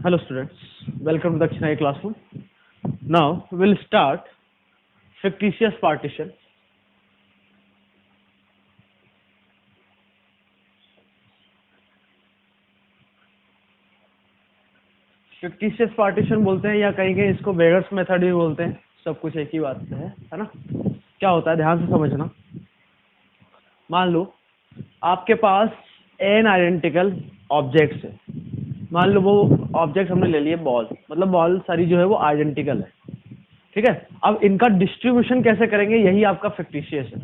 Hello students, welcome to Dakshinai classroom. Now we will start fictitious partition. Fictitious partition बोलते हैं या कहीं कहीं इसको बेगर्स मेथड भी बोलते हैं, सब कुछ एक ही बात है ना। क्या होता है ध्यान से समझना। मान लो आपके पास n आइडेंटिकल ऑब्जेक्ट्स है। मान लो वो ऑब्जेक्ट हमने ले लिए बॉल, मतलब बॉल सारी जो है वो आइडेंटिकल है, ठीक है। अब इनका डिस्ट्रीब्यूशन कैसे करेंगे, यही आपका फिक्टिशियस है,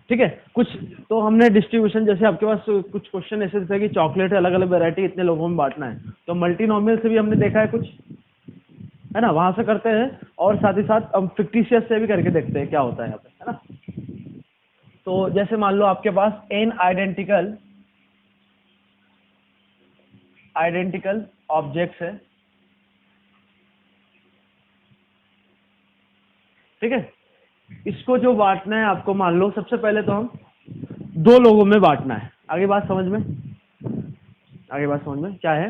ठीक है। कुछ तो हमने डिस्ट्रीब्यूशन, जैसे आपके पास कुछ क्वेश्चन ऐसे थे कि चॉकलेट अलग अलग वैरायटी इतने लोगों में बांटना है, तो मल्टीनोमियल से भी हमने देखा है कुछ, है ना, वहां से करते हैं। और साथ ही साथ हम फिक्टिशियस से भी करके देखते हैं क्या होता है यहाँ पे, है ना। तो जैसे मान लो आपके पास n आइडेंटिकल ऑब्जेक्ट्स है, ठीक है। इसको जो बांटना है आपको, मान लो सबसे पहले तो हम दो लोगों में बांटना है। आगे बात समझ में क्या है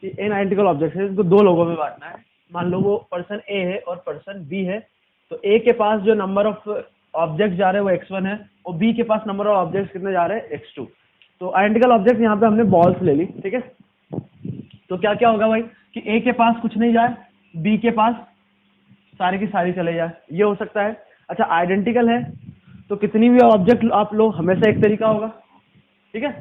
कि n आइडेंटिकल ऑब्जेक्ट है, इसको दो लोगों में बांटना है। मान लो वो पर्सन A है और पर्सन B है, तो A के पास जो नंबर ऑफ ऑब्जेक्ट जा रहे हैं वो x1 है, और B के पास नंबर ऑफ ऑब्जेक्ट कितने जा रहे हैं x2। तो आइडेंटिकल ऑब्जेक्ट यहाँ पे हमने बॉल्स ले ली, ठीक है। तो क्या क्या होगा भाई कि A के पास कुछ नहीं जाए, B के पास सारी की सारी चले जाए, ये हो सकता है। अच्छा, आइडेंटिकल है तो कितनी भी ऑब्जेक्ट आप लो, हमेशा एक तरीका होगा, ठीक है।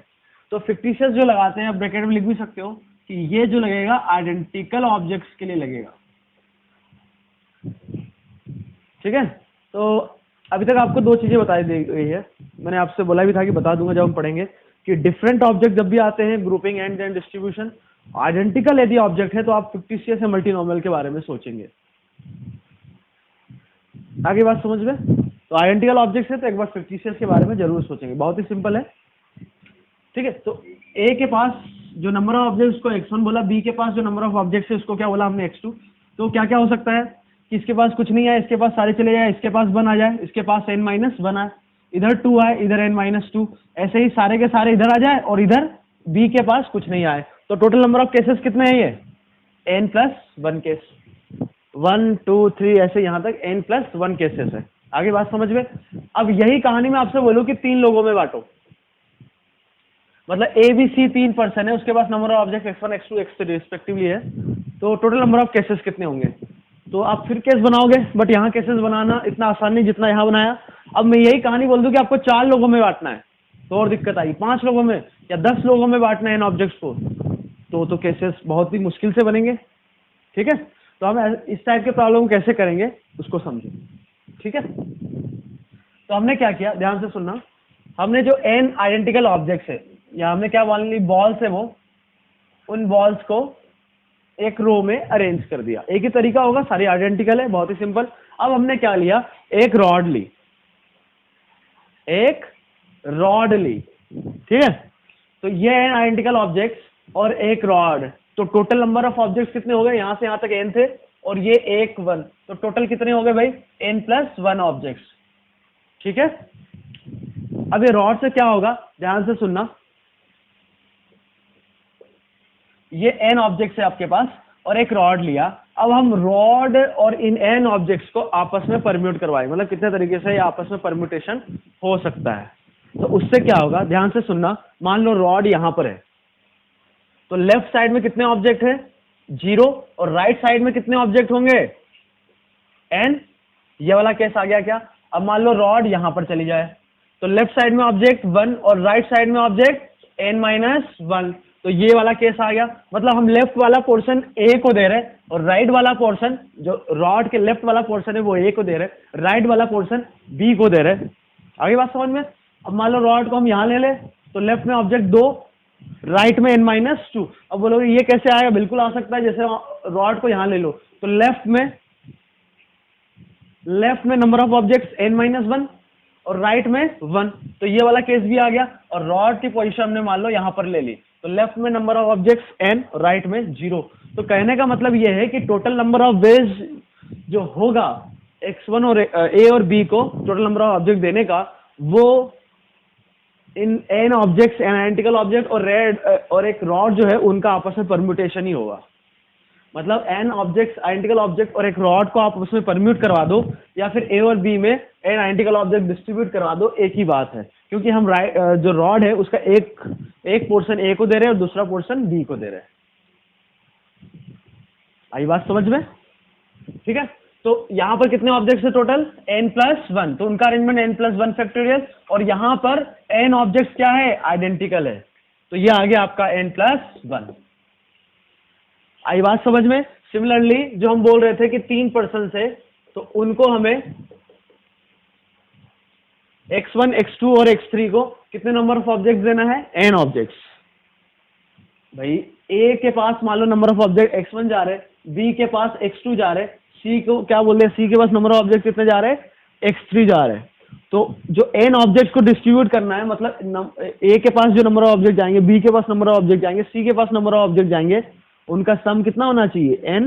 तो फिक्टिशियस जो लगाते हैं, ब्रैकेट में लिख भी सकते हो कि ये जो लगेगा आइडेंटिकल ऑब्जेक्ट्स के लिए लगेगा, ठीक है। तो अभी तक आपको दो चीजें बताई दी गई है, मैंने आपसे बोला भी था कि बता दूंगा जब हम पढ़ेंगे कि डिफरेंट ऑब्जेक्ट जब भी आते हैं, grouping and then distribution, identical यदि ऑब्जेक्ट है तो आप फिक्टिशियस या मल्टीनोमियल के बारे में सोचेंगे। आगे बात समझ में। तो आइडेंटिकल ऑब्जेक्ट है तो एक बार फिक्टिशियस के बारे में जरूर सोचेंगे, बहुत ही सिंपल है, ठीक है। तो ए के पास जो नंबर ऑफ ऑब्जेक्ट उसको x1 बोला, बी के पास जो नंबर ऑफ ऑब्जेक्ट है उसको क्या बोला हमने x2। तो क्या क्या हो सकता है कि इसके पास कुछ नहीं है, इसके पास सारे चले जाए, इसके पास 1 आ जाए, इसके पास n-1 आए, इधर 2 आए, इधर n-2, ऐसे ही सारे के सारे इधर आ जाए और इधर बी के पास कुछ नहीं आए। तो टोटल नंबर ऑफ केसेस कितने हैं, ये n+1 केस, 1 2 3 ऐसे यहाँ तक n+1 केसेस है। आगे बात समझ में। अब यही कहानी मैं आपसे बोलूं कि 3 लोगों में बांटो, मतलब ए बी सी 3 पर्सन है, उसके पास number of object x1 x2 x3 respectively है, तो टोटल नंबर ऑफ केसेस कितने होंगे। तो आप फिर केस बनाओगे, बट यहाँ केसेस बनाना इतना आसान नहीं जितना यहाँ बनाया। अब मैं यही कहानी बोल दूं कि आपको 4 लोगों में बांटना है तो और दिक्कत आई, 5 लोगों में या 10 लोगों में बांटना है इन ऑब्जेक्ट्स को, तो केसेस बहुत ही मुश्किल से बनेंगे, ठीक है। तो हम इस टाइप के प्रॉब्लम कैसे करेंगे उसको समझें, ठीक है। तो हमने क्या किया, ध्यान से सुनना। हमने जो n आइडेंटिकल ऑब्जेक्ट्स है, या हमने क्या मान ली बॉल्स है, वो उन बॉल्स को एक रो में अरेंज कर दिया। एक ही तरीका होगा, सारी आइडेंटिकल है, बहुत ही सिंपल। अब हमने क्या लिया, एक रॉड ली, ठीक है। तो ये है आइडेंटिकल ऑब्जेक्ट्स और एक रॉड, तो टोटल नंबर ऑफ ऑब्जेक्ट्स कितने हो गए, यहां से यहां तक n थे और ये एक 1, तो टोटल कितने हो गए भाई, n+1 ऑब्जेक्ट्स, ठीक है। अब ये रॉड से क्या होगा, ध्यान से सुनना। ये n ऑब्जेक्ट्स है आपके पास और एक रॉड लिया, अब हम रॉड और इन n ऑब्जेक्ट्स को आपस में परम्यूट करवाए, मतलब कितने तरीके से ये आपस में परम्यूटेशन हो सकता है। तो उससे क्या होगा, ध्यान से सुनना। मान लो रॉड यहां पर है, तो लेफ्ट साइड में कितने ऑब्जेक्ट है, 0, और राइट साइड में कितने ऑब्जेक्ट होंगे, n। ये वाला केस आ गया क्या। अब मान लो रॉड यहां पर चली जाए, तो लेफ्ट साइड में ऑब्जेक्ट 1 और राइट साइड में ऑब्जेक्ट n-1, तो ये वाला केस आ गया। मतलब हम लेफ्ट वाला पोर्शन A को दे रहे हैं और राइट वाला पोर्शन, जो रॉड के लेफ्ट वाला पोर्शन है वो A को दे रहे हैं, राइट वाला पोर्शन B को दे रहे हैं। आगे बात समझ में। अब मान लो रॉड को हम यहां ले ले, तो लेफ्ट में ऑब्जेक्ट 2, राइट में n-2। अब बोलोगे ये कैसे आएगा, बिल्कुल आ सकता है, जैसे रॉड को यहां ले लो, तो लेफ्ट में नंबर ऑफ ऑब्जेक्ट्स n-1 और राइट में 1, तो ये वाला केस भी आ गया। और रॉड की पोजीशन हमने मान लो यहां पर ले ली, तो लेफ्ट में नंबर ऑफ ऑब्जेक्ट्स n और राइट में 0। तो कहने का मतलब ये है कि टोटल नंबर ऑफ वेज जो होगा x1 और a और b को टोटल नंबर ऑफ ऑब्जेक्ट देने का, वो इन n objects, n identical object और एक रॉड जो है उनका आपस में परम्यूटेशन ही होगा, मतलब n ऑब्जेक्ट्स, आइडेंटिकल ऑब्जेक्ट और एक रॉड को आप उसमें परम्यूट करवा दो, या फिर ए और बी में n आइडेंटिकल ऑब्जेक्ट डिस्ट्रीब्यूट करवा दो, एक ही बात है, क्योंकि हम जो रॉड है उसका एक पोर्शन ए को दे रहे हैं और दूसरा पोर्शन बी को दे रहे हैं। आई बात समझ में? ठीक है, तो यहां पर कितने ऑब्जेक्ट्स है टोटल? n+1, तो उनका अरेंजमेंट n+1 फैक्टोरियल, और यहां पर n ऑब्जेक्ट्स क्या है? आइडेंटिकल है, तो ये आ गया आपका n+1। आई बात समझ में? सिमिलरली जो हम बोल रहे थे कि 3 पर्सन है, तो उनको हमें x1, x2 और x3 को कितने नंबर ऑफ ऑब्जेक्ट्स देना है? n objects. भाई a के पास मान लो नंबर ऑफ ऑब्जेक्ट x1 जा रहे, b के पास x2 जा रहे, c को क्या बोल रहे हैं? c के पास नंबर ऑफ ऑब्जेक्ट कितने जा रहे? x3 जा रहे। तो जो n ऑब्जेक्ट को डिस्ट्रीब्यूट करना है, मतलब a के पास जो नंबर ऑफ ऑब्जेक्ट जाएंगे, b के पास नंबर ऑफ ऑब्जेक्ट जाएंगे, c के पास नंबर ऑफ ऑब्जेक्ट जाएंगे, उनका सम कितना होना चाहिए? n,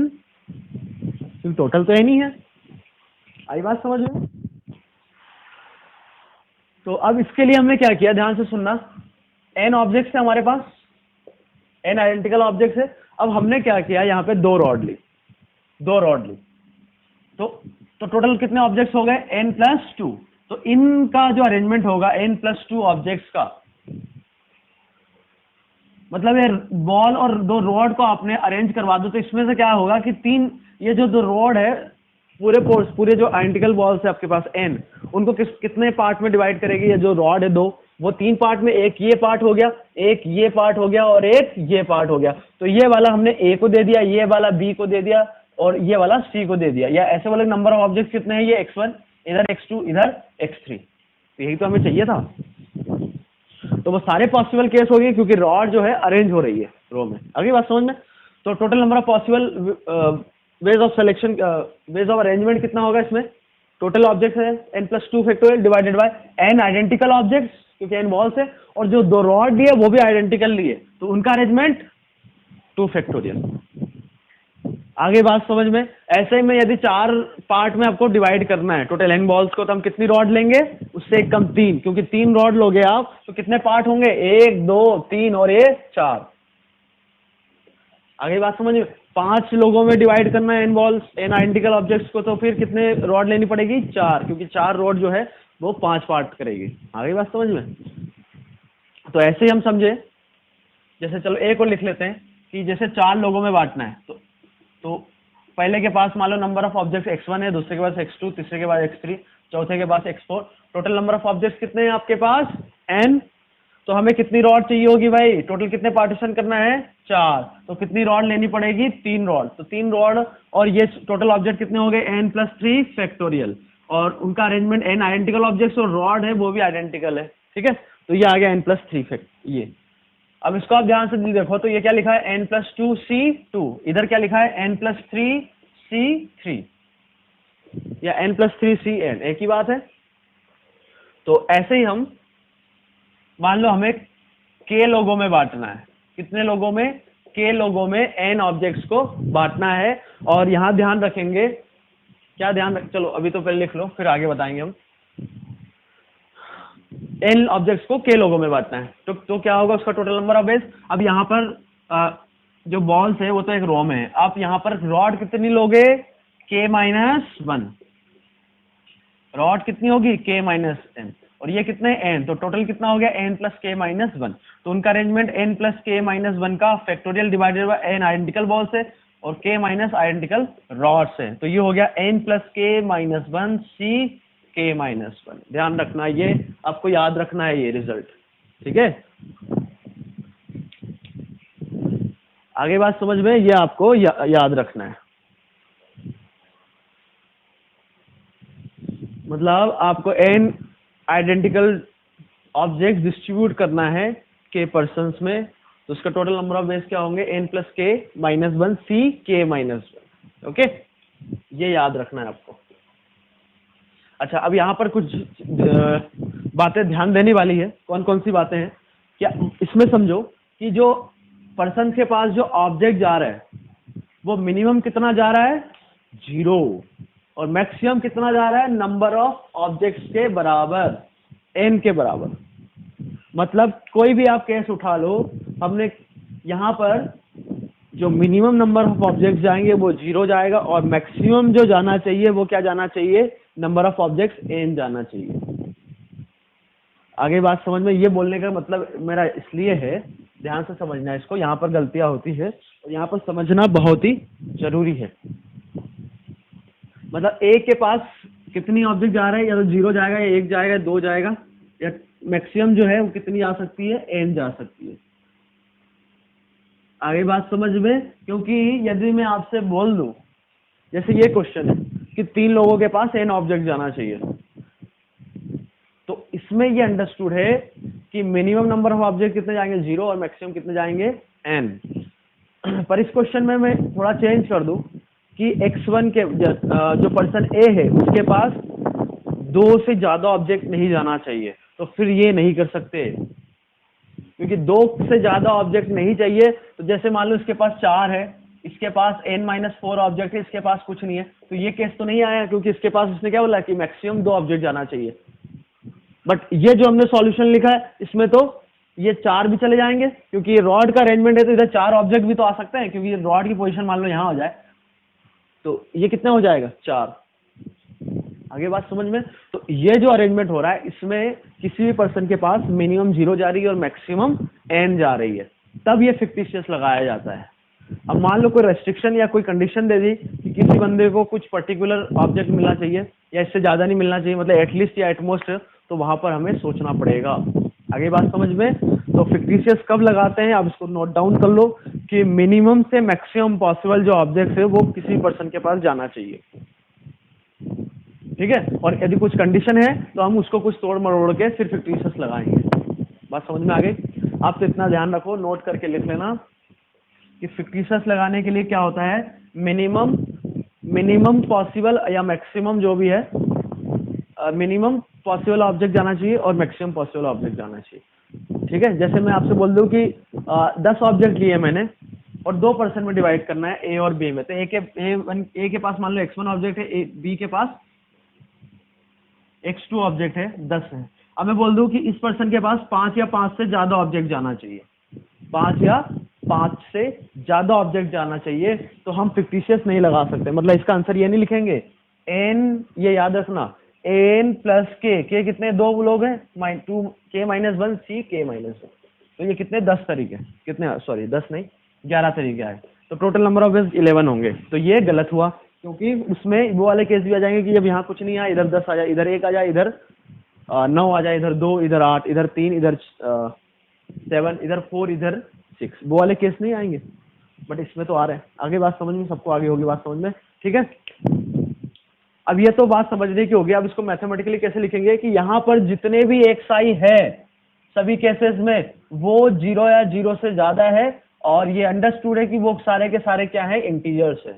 क्योंकि टोटल तो n ही है। आई बात समझ में? तो अब इसके लिए हमने क्या किया, ध्यान से सुनना। n ऑब्जेक्ट्स है हमारे पास, n आइडेंटिकल ऑब्जेक्ट्स है। अब हमने क्या किया, यहाँ पे दो रॉड ली। तो टोटल कितने ऑब्जेक्ट्स हो गए? n+2। तो इनका जो अरेंजमेंट होगा n+2 ऑब्जेक्ट्स का, मतलब ये बॉल और दो रॉड को आपने अरेंज करवा दो, तो इसमें से क्या होगा कि ये जो दो रॉड है, पूरे जो आइडेंटिकल बॉल्स है आपके पास n, उनको कितने पार्ट में डिवाइड करेगी? ये जो रॉड है दो, वो 3 पार्ट में, एक ये पार्ट हो गया, एक ये पार्ट हो गया, और एक ये पार्ट हो गया। तो ये वाला हमने a को दे दिया, ये वाला b को दे दिया, और ये वाला c को दे दिया। या ऐसे वाले नंबर ऑफ ऑब्जेक्ट कितने हैं? ये x1, इधर x2, इधर x3। यही तो हमें चाहिए था। तो वो सारे पॉसिबल केस हो गए, क्योंकि रॉड जो है अरेंज हो रही है रो में। अगली बात समझ में? तो total number of possible ways of selection, ways of arrangement कितना होगा इसमें? टोटल ऑब्जेक्ट है n+2 factorial divided by n identical objects, क्योंकि n बॉल्स है, और जो दो रॉड लिए वो भी आइडेंटिकल लिए, तो उनका अरेंजमेंट 2 फैक्टोरियल। आगे बात समझ में? ऐसे ही में यदि 4 पार्ट में आपको डिवाइड करना है टोटल n बॉल्स को, तो हम कितनी रॉड लेंगे? उससे एक कम 3, क्योंकि 3 रॉड लोगे आप, तो कितने पार्ट होंगे? 1, 2, 3 और ये 4। आगे बात समझ में? 5 लोगों में डिवाइड करना है n balls, n identical objects को, तो फिर कितने रॉड लेनी पड़ेगी? 4, क्योंकि 4 रॉड जो है वो 5 पार्ट करेगी। आगे बात समझ में? तो ऐसे ही हम समझे, जैसे चलो एक और लिख लेते हैं कि जैसे 4 लोगों में बांटना है, तो पहले के पास मान लो नंबर ऑफ ऑब्जेक्ट x1 है, दूसरे के पास x2, तीसरे के पास x3, चौथे के पास x4। Total number of objects कितने हैं आपके पास? n। तो हमें कितनी रॉड चाहिए होगी भाई? टोटल कितने पार्टीशन करना है? 4। तो कितनी रॉड लेनी पड़ेगी? 3 रॉड। तो 3 रॉड, और ये टोटल ऑब्जेक्ट कितने हो गए? n+3 फैक्टोरियल, और उनका अरेंजमेंट n आइडेंटिकल ऑब्जेक्ट्स और रॉड है वो भी आइडेंटिकल है। ठीक है, तो ये आ गया n+3 फैक्ट। ये अब इसको आप ध्यान से देखो, तो ये क्या लिखा है? n+2c2। इधर क्या लिखा है? n+3c3 या n+3cn, एक ही बात है। तो ऐसे ही हम मान लो हमें k लोगों में बांटना है। कितने लोगों में? k लोगों में n ऑब्जेक्ट्स को बांटना है। और यहां ध्यान रखेंगे, क्या ध्यान रख, चलो अभी तो पहले लिख लो, फिर आगे बताएंगे हम। n ऑब्जेक्ट्स को k लोगों में बांटना है, तो क्या होगा उसका टोटल नंबर ऑफ बेस? अब यहाँ पर जो बॉल्स है वो तो एक रो में है, आप यहाँ पर रॉड कितनी लोगे? k-1 रॉड कितनी होगी? k-n, और ये कितने? n, तो टोटल कितना हो गया? n+k-1। तो उनका अरेंजमेंट n+k-1 का factorial divided by n identical balls है और k माइनस आइडेंटिकल रॉड्स है। तो ये हो गया n+k-1 c k-1। ध्यान रखना, ये आपको याद रखना है ये रिजल्ट। ठीक है, आगे बात समझ में? ये आपको याद रखना है। मतलब आपको n आइडेंटिकल ऑब्जेक्ट डिस्ट्रीब्यूट करना है k पर्सन्स में, तो उसका टोटल नंबर ऑफ बेस क्या होंगे? n+k-1 c k-1। ओके, ये याद रखना है आपको। अच्छा, अब यहाँ पर कुछ बातें ध्यान देने वाली है। कौन कौन सी बातें हैं? क्या इसमें समझो कि जो पर्सन के पास जो ऑब्जेक्ट जा रहा है वो मिनिमम कितना जा रहा है? 0, और मैक्सिमम कितना जा रहा है? नंबर ऑफ ऑब्जेक्ट्स के बराबर, n के बराबर। मतलब कोई भी आप केस उठा लो, हमने यहाँ पर जो मिनिमम नंबर ऑफ ऑब्जेक्ट्स जाएंगे वो 0 जाएगा, और मैक्सिमम जो जाना चाहिए वो क्या जाना चाहिए, नंबर ऑफ ऑब्जेक्ट्स n जाना चाहिए। आगे बात समझ में, ये बोलने का मतलब मेरा इसलिए है, ध्यान से समझना है इसको, यहाँ पर गलतियां होती है और यहाँ पर समझना बहुत ही जरूरी है। मतलब a के पास कितनी ऑब्जेक्ट जा रहे हैं, या तो 0 जाएगा या 1 जाएगा या 2 जाएगा, या मैक्सिमम जो है वो कितनी जा सकती है, n जा सकती है। आगे बात समझ में, क्योंकि यदि मैं आपसे बोल दूं, जैसे ये क्वेश्चन है कि 3 लोगों के पास n ऑब्जेक्ट जाना चाहिए, तो इसमें ये अंडरस्टूड है कि मिनिमम नंबर ऑफ ऑब्जेक्ट कितने जाएंगे 0 और मैक्सिमम कितने जाएंगे n। पर इस क्वेश्चन में मैं थोड़ा चेंज कर दूं कि x1 के जो पर्सन A है उसके पास 2 से ज्यादा ऑब्जेक्ट नहीं जाना चाहिए, तो फिर ये नहीं कर सकते, क्योंकि 2 से ज्यादा ऑब्जेक्ट नहीं चाहिए। तो जैसे मान लो इसके पास 4 है, इसके पास n-4 ऑब्जेक्ट है, इसके पास कुछ नहीं है, तो ये केस तो नहीं आया, क्योंकि इसके पास इसने क्या बोला कि मैक्सिमम 2 ऑब्जेक्ट जाना चाहिए। बट ये जो हमने सॉल्यूशन लिखा है इसमें तो ये 4 भी चले जाएंगे, क्योंकि ये रॉड का अरेंजमेंट है, तो इधर 4 ऑब्जेक्ट भी तो आ सकते हैं, क्योंकि रॉड की पोजीशन मान लो यहाँ हो जाए, तो ये कितना हो जाएगा 4। आगे बात समझ में, तो ये जो अरेंजमेंट हो रहा है इसमें किसी भी पर्सन के पास मिनिमम 0 जा रही है और मैक्सिमम n जा रही है, तब ये फिक्टिशियस लगाया जाता है। अब मान लो कोई रेस्ट्रिक्शन या कोई कंडीशन दे दी कि किसी बंदे को कुछ पर्टिकुलर ऑब्जेक्ट मिलना चाहिए या इससे ज्यादा नहीं मिलना चाहिए, मतलब एटलीस्ट या एटमोस्ट, तो वहां पर हमें सोचना पड़ेगा। आगे बात समझ में, तो फिक्टिशियस कब लगाते हैं, आप इसको नोट डाउन कर लो कि मिनिमम से मैक्सिमम पॉसिबल जो ऑब्जेक्ट है वो किसी पर्सन के पास जाना चाहिए, ठीक है। और यदि कुछ कंडीशन है तो हम उसको कुछ तोड़ मरोड़ के फिर फिक्टिशियस लगाएंगे। बात समझ में आ गई? आप तो इतना ध्यान रखो, नोट करके लिख लेना कि फिक्टिशियस लगाने के लिए क्या होता है, मिनिमम पॉसिबल या मैक्सिमम जो भी है, मिनिमम पॉसिबल ऑब्जेक्ट जाना चाहिए और मैक्सिमम पॉसिबल ऑब्जेक्ट जाना चाहिए, ठीक है। जैसे मैं आपसे बोल दूं कि 10 ऑब्जेक्ट लिए मैंने और 2 पर्सन में डिवाइड करना है, ए और बी में, तो ए के पास मान लो x1 ऑब्जेक्ट है, बी के पास x2 ऑब्जेक्ट है, 10 है। अब मैं बोल दूं कि इस पर्सन के पास 5 या 5 से ज्यादा ऑब्जेक्ट जाना चाहिए, 5 या 5 से ज्यादा ऑब्जेक्ट जाना चाहिए, तो हम फिक्टिशियस नहीं लगा सकते। मतलब इसका आंसर ये नहीं लिखेंगे n, ये याद रखना, n प्लस k कितने, 2 लोग हैं, 2 k minus 1 c k minus 1, तो ये कितने 10 तरीके, कितने, सॉरी 10 नहीं 11 तरीके आए, तो टोटल नंबर ऑफ वेज 11 होंगे। तो ये गलत हुआ, क्योंकि उसमें वो वाले केस भी आ जाएंगे कि जब यहाँ कुछ नहीं आया, इधर 10 आ जाए, इधर 1 आ जाए, इधर 9 आ जाए, इधर 2, इधर 8, इधर 3, इधर 7, इधर 4, इधर 6, वो वाले केस नहीं आएंगे, बट इसमें तो आ रहे हैं। आगे बात समझ में, सबको आगे होगी बात समझ में, ठीक है। अब ये तो बात समझने की होगी। अब इसको मैथमेटिकली कैसे लिखेंगे कि यहाँ पर जितने भी xi है सभी केसेस में वो 0 या 0 से ज्यादा है, और ये अंडरस्टूड है कि वो सारे के सारे क्या है, इंटीजर्स है।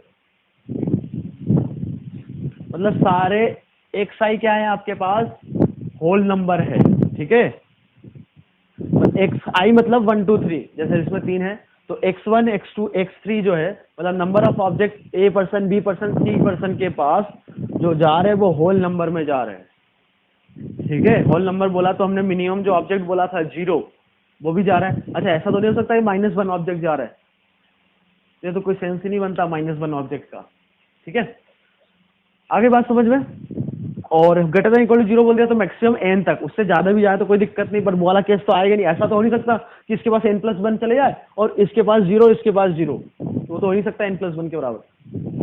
मतलब सारे xi क्या है आपके पास, होल नंबर है, ठीक है। xi मतलब 1 2 3, जैसे इसमें 3 है, तो x1 x2 x3 जो है, मतलब number of object a person b person c person के पास जो जा रहे हैं वो होल नंबर में जा रहे हैं, ठीक है। होल नंबर बोला तो हमने मिनिमम जो ऑब्जेक्ट बोला था 0, वो भी जा रहा है। अच्छा, ऐसा तो नहीं हो सकता है -1 ऑब्जेक्ट जा रहा है, ये तो कोई सेंस ही नहीं बनता -1 ऑब्जेक्ट का, ठीक है। आगे बात समझ में, और ग्रेटर देन इक्वल टू 0 बोल दिया तो मैक्सिमम n तक, उससे ज्यादा भी जाए तो कोई दिक्कत नहीं, पर वो वाला केस तो आएगा नहीं। ऐसा तो हो नहीं सकता कि इसके पास n+1 चले जाए और इसके पास 0, इसके पास 0, वो तो हो नहीं सकता n+1 के बराबर,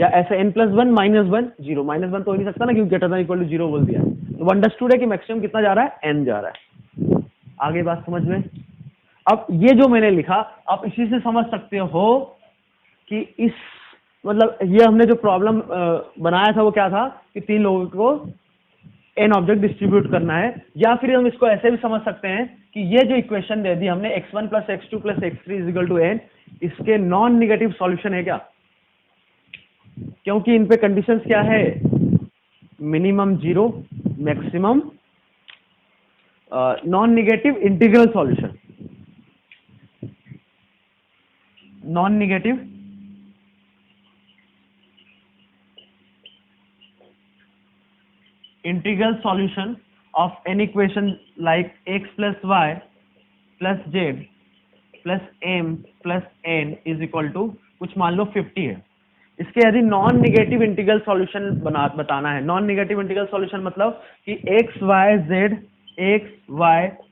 या ऐसे n+1 -1 0, -1 तो हो नहीं सकता ना, क्योंकि ग्रेटर देन इक्वल टू 0 बोल दिया। तो अंडरस्टूड है कि मैक्सिमम कितना जा रहा है, n जा रहा है। आगे बात समझ में, अब ये जो मैंने लिखा आप इसी से समझ सकते हो कि इस, मतलब ये हमने जो प्रॉब्लम बनाया था वो क्या था कि 3 लोगों को n ऑब्जेक्ट डिस्ट्रीब्यूट करना है, या फिर हम इसको ऐसे भी समझ सकते हैं कि ये जो इक्वेशन दे दी हमने x1 + x2 + x3 = n, इसके नॉन निगेटिव सॉल्यूशन है क्या, क्योंकि इन पे कंडीशंस क्या है, minimum 0, maximum non negative integral solution, non negative integral solution of an equation like x plus y plus z plus m plus n is equal to कुछ मान लो 50 है, इसके यदि नॉन निगेटिव इंटीग्रल सॉल्यूशन बताना है। Non negative integral solution मतलब कि x y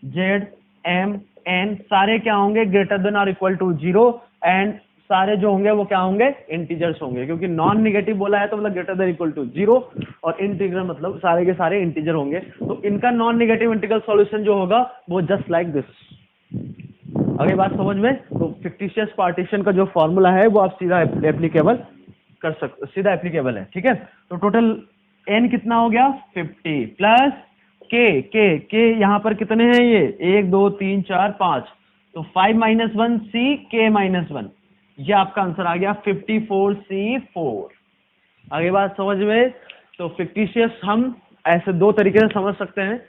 z m n सारे क्या होंगे, ग्रेटर देन और इक्वल टू 0, एंड सारे जो होंगे वो क्या होंगे, इंटीजर्स होंगे, क्योंकि नॉन निगेटिव बोला है तो मतलब ग्रेटर देन इक्वल टू 0, और इंटीग्रल मतलब सारे के सारे इंटीजर होंगे। तो इनका नॉन निगेटिव इंटीग्रल सॉल्यूशन जो होगा वो जस्ट लाइक दिस। अगर बात समझ में, तो फिक्टिशियस पार्टीशन का जो फॉर्मूला है वो आप सीधा एप्लीकेबल कर सकते, सीधा एप्लीकेबल है, ठीक है। तो टोटल एन कितना हो गया, 50 प्लस के यहाँ पर कितने हैं ये, 1 2 3 4 5, तो 5 - 1 सी के -1, ये आपका आंसर आ गया 54C4। आगे बात समझ में, तो फिक्टिशियस हम ऐसे दो तरीके से समझ सकते हैं।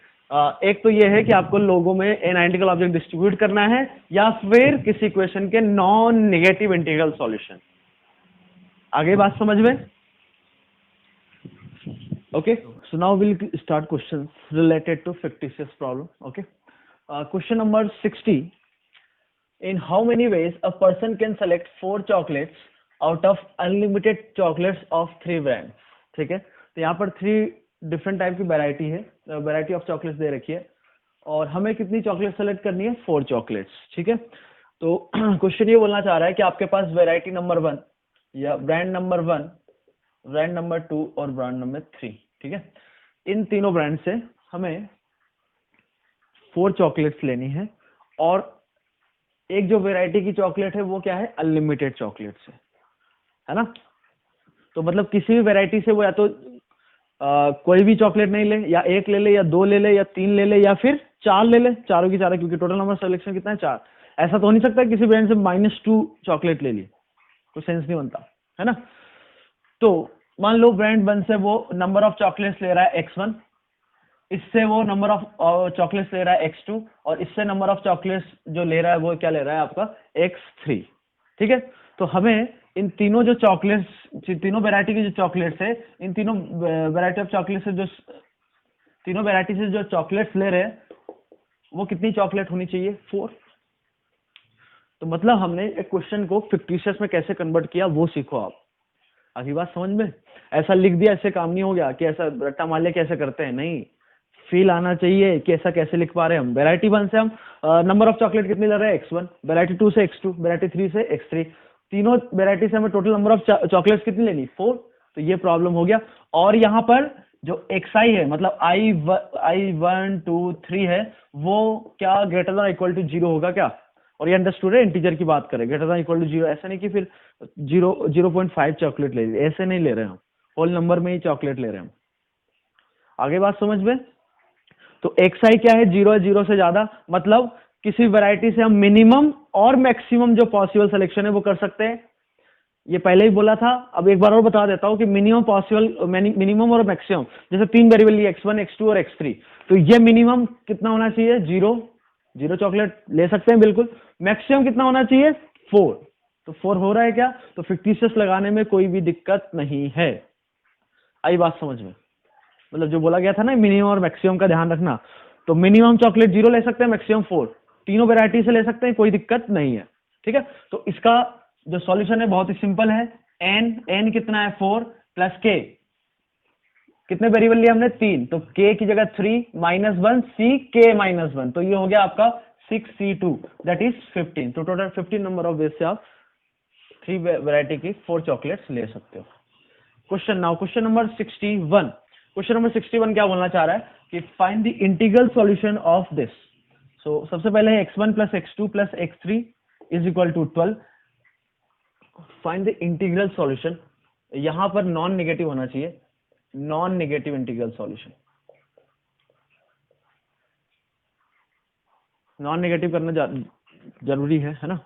एक तो ये है कि आपको लोगों में एन आइडेंटिकल ऑब्जेक्ट डिस्ट्रीब्यूट करना है, या फिर किसी इक्वेशन के नॉन नेगेटिव इंटीग्रल सॉल्यूशन। आगे बात समझ में, okay, so now we'll start questions related to fictitious problem. Okay, question number 60. In how many ways a person can select 4 chocolates out of unlimited chocolates of 3 brands? ठीक है, तो यहाँ पर 3 different type की वैरायटी है, variety of chocolates दे रखी है, और हमें कितनी चॉकलेट सेलेक्ट करनी है, 4 चॉकलेट्स, ठीक है। तो क्वेश्चन ये बोलना चाह रहा है कि आपके पास वैरायटी नंबर 1 या ब्रांड नंबर 1, ब्रांड नंबर 2 और ब्रांड नंबर 3, ठीक है। इन तीनों ब्रांड से हमें 4 चॉकलेट्स लेनी है, और एक जो वैरायटी की चॉकलेट है वो क्या है, अनलिमिटेड चॉकलेट्स है ना। तो मतलब किसी भी वैरायटी से वो या तो कोई भी चॉकलेट नहीं ले, या एक ले ले, या 2 ले ले, या 3 ले ले, या फिर 4 ले ले, चारों की चारों, क्योंकि टोटल नंबर सिलेक्शन कितना है, 4। ऐसा तो हो नहीं सकता किसी ब्रांड से -2 चॉकलेट ले ली, कोई सेंस नहीं बनता, है ना। तो मान लो ब्रांड 1 से वो नंबर ऑफ चॉकलेट्स ले रहा है x1, इससे वो नंबर ऑफ चॉकलेट्स ले रहा है x2, और इससे नंबर ऑफ चॉकलेट्स जो ले रहा है वो क्या ले रहा है आपका x3, ठीक है। तो हमें इन तीनों जो चॉकलेट्स, तीनों वैरायटी की जो चॉकलेट्स है, इन तीनों वैरायटी ऑफ चॉकलेट से जो तीनों वैरायटी से जो चॉकलेट्स ले रहे हैं वो कितनी चॉकलेट होनी चाहिए, 4। तो मतलब हमने एक क्वेश्चन को फिक्टिशियस में कैसे कन्वर्ट किया वो सीखो आप। आखिरी बात समझ में, ऐसा लिख दिया ऐसे काम नहीं हो गया कि ऐसा रट्टा मार लिया कैसे करते हैं, नहीं, फील आना चाहिए कि ऐसा कैसे लिख पा रहे हैं हम। वैरायटी 1 से हम नंबर ऑफ चॉकलेट कितनी ले रहे हैं, x1, वैरायटी 2 से x2, वैरायटी 3 से x3, तीनों वैरायटी से हमें टोटल नंबर ऑफ चॉकलेट्स कितनी लेनी, 4। तो ये प्रॉब्लम हो गया। और यहाँ पर जो xi है, मतलब i1 2 3 है, वो क्या ग्रेटर देन इक्वल टू 0 होगा क्या। और ये अंडरस्टूड है, इंटीजर की बात करें, ग्रेटर देन इक्वल टू 0, ऐसा नहीं कि फिर 0.5 चॉकलेट ले, ऐसे नहीं ले रहे हम, होल नंबर में ही चॉकलेट ले रहे हैं हम। आगे बात समझ में, तो xi क्या है, 0 है, 0 से ज्यादा, मतलब किसी वैरायटी से हम मिनिमम और मैक्सिमम जो पॉसिबल सिलेक्शन है वो कर सकते हैं। ये पहले ही बोला था, अब एक बार और बता देता हूं कि मिनिमम पॉसिबल, मिनिमम और मैक्सिमम, जैसे 3 वेरिएबल लिए x1 x2 और x3, तो ये मिनिमम कितना होना चाहिए, 0 चॉकलेट ले सकते हैं बिल्कुल। मैक्सिमम कितना होना चाहिए, 4, तो 4 हो रहा है क्या, तो फिक्टिशियस लगाने में कोई भी दिक्कत नहीं है। आई बात समझ में, मतलब जो बोला गया था ना मिनिमम और मैक्सिमम का ध्यान रखना, तो मिनिमम चॉकलेट 0 ले सकते हैं, मैक्सिमम 4, तीनों वैरायटी से ले सकते हैं, कोई दिक्कत नहीं है, ठीक है। तो इसका जो सॉल्यूशन है बहुत ही सिंपल है, n कितना है, 4 प्लस k, कितने वेरिएबल लिए हमने, 3, तो k की जगह 3 -1 c k -1, तो ये हो गया आपका 6c2, दैट इज 15। तो टोटल 15 नंबर ऑफ वेज से आप 3 वैरायटी की 4 चॉकलेट्स ले सकते हो। Question number 61। क्वेश्चन नंबर 61 क्या बोलना चाह रहा है कि find the integral solution of this. So सबसे पहले है x1 + x2 + x3 = 12। Find the integral solution, यहां पर नॉन नेगेटिव होना चाहिए, non negative integral solution, non negative करना जरूरी है ना।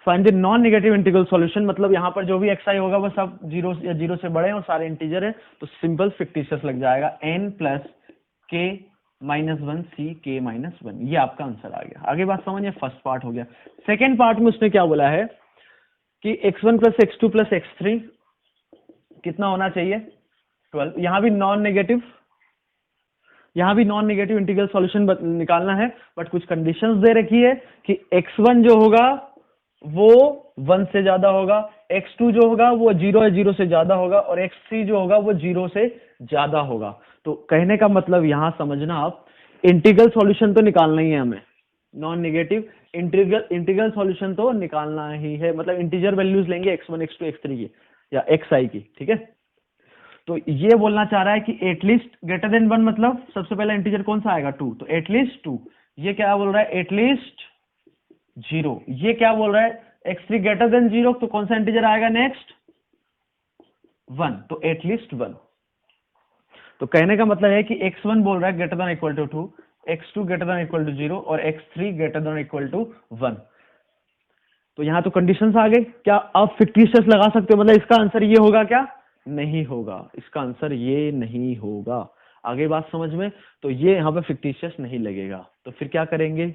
Find the non negative integral solution, मतलब यहाँ पर जो भी xi होगा वो सब 0 या 0 से बड़े हैं और सारे इंटीजर है, तो सिंपल फिक्टिशियस लग जाएगा, n + k -1 c k -1, ये आपका आंसर आ गया। आगे बात समझिए, फर्स्ट पार्ट हो गया। सेकेंड पार्ट में उसने क्या बोला है कि x1 + x2 + x3 कितना होना चाहिए, 12। यहाँ भी नॉन नेगेटिव इंटीग्रल सॉल्यूशन निकालना है, बट कुछ कंडीशंस दे रखी है कि x1 जो होगा वो 1 से ज्यादा होगा, x2 जो होगा वो 0 है 0 से ज्यादा होगा, और x3 जो होगा वो 0 से ज्यादा होगा। तो कहने का मतलब यहां समझना आप, इंटीग्रल सॉल्यूशन तो निकालना ही है हमें, नॉन नेगेटिव इंटीग्रल सॉल्यूशन तो निकालना ही है, मतलब इंटीजर वैल्यूज लेंगे x1 x2 x3 की या xi की, ठीक है। तो ये बोलना चाह रहा है कि एटलीस्ट ग्रेटर देन 1, मतलब सबसे पहला इंटीजर कौन सा आएगा 2, तो एटलीस्ट 2। ये क्या बोल रहा है, एटलीस्ट 0। ये क्या बोल रहा है, x3 ग्रेटर देन 0, तो कौन सा इंटीजर आएगा नेक्स्ट, 1, तो एटलीस्ट 1। तो कहने का मतलब है कि x1 बोल रहा है greater than equal to 2, x2 greater than equal to 0 और x3 greater than equal to 1। तो यहां तो कंडीशंस आ गए, क्या आप फिक्टिशियस लगा सकते हो, मतलब इसका आंसर ये होगा क्या, नहीं होगा, इसका आंसर ये नहीं होगा। आगे बात समझ में, तो ये यहाँ पे फिक्टिशियस नहीं लगेगा। तो फिर क्या करेंगे,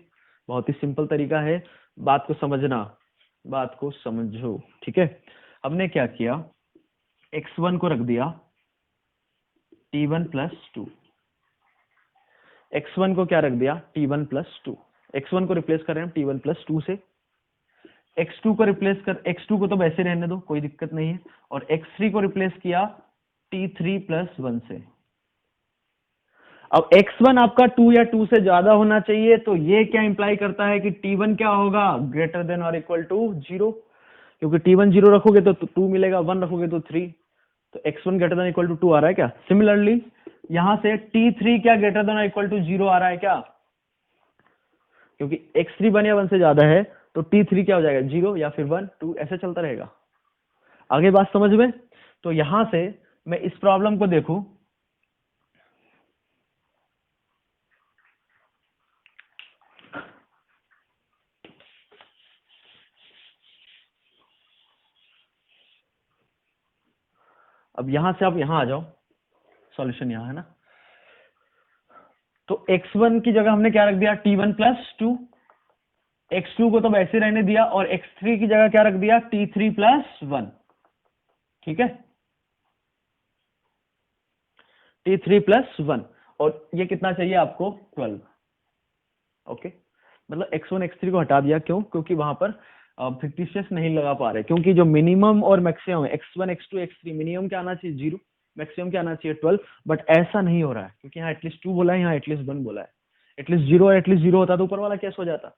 बहुत ही सिंपल तरीका है, बात को समझना, बात को समझो, ठीक है। हमने क्या किया, x1 को रख दिया t1 प्लस 2, x1 को क्या रख दिया t1 प्लस 2, x1 को रिप्लेस कर रहे हैं हम t1 प्लस 2 से, x2 को रिप्लेस कर, x2 को तो वैसे रहने दो, कोई दिक्कत नहीं है, और x3 को रिप्लेस किया t3 प्लस 1 से। अब x1 आपका 2 या 2 से ज्यादा होना चाहिए, तो ये क्या इंप्लाई करता है कि t1 क्या होगा, ग्रेटर देन और इक्वल टू 0, क्योंकि t1 0 रखोगे तो 2 मिलेगा, 1 रखोगे तो 3, तो x1 greater than equal to 2 आ रहा है क्या। सिमिलरली यहां से t3 क्या ग्रेटर देन और इक्वल टू 0 आ रहा है क्या, क्योंकि x3 1 या 1 से ज्यादा है, तो t3 क्या हो जाएगा 0 या फिर 1 2, ऐसे चलता रहेगा। आगे बात समझ में, तो यहां से मैं इस प्रॉब्लम को देखूं, अब यहां से आप यहां आ जाओ, सॉल्यूशन यहां है ना, तो x1 की जगह हमने क्या रख दिया t1 प्लस 2, x2 को तो वैसे रहने दिया, और x3 की जगह क्या रख दिया t3 प्लस 1, ठीक है, t3 प्लस 1, और ये कितना चाहिए आपको 12, ओके। मतलब x1 x3 को हटा दिया, क्यों, क्योंकि वहां पर फिक्टिशियस नहीं लगा पा रहे, क्योंकि जो मिनिमम और मैक्सिमम है x1 x2 x3, मिनिमम क्या आना चाहिए 0, मैक्सिमम क्या आना चाहिए 12, बट ऐसा नहीं हो रहा है, क्योंकि यहाँ एटलीस्ट 2 बोला है, यहाँ एटलीस्ट 1 बोला है। एटलीस्ट 0 और एटलीस्ट 0 होता तो ऊपर वाला कैसे हो जाता।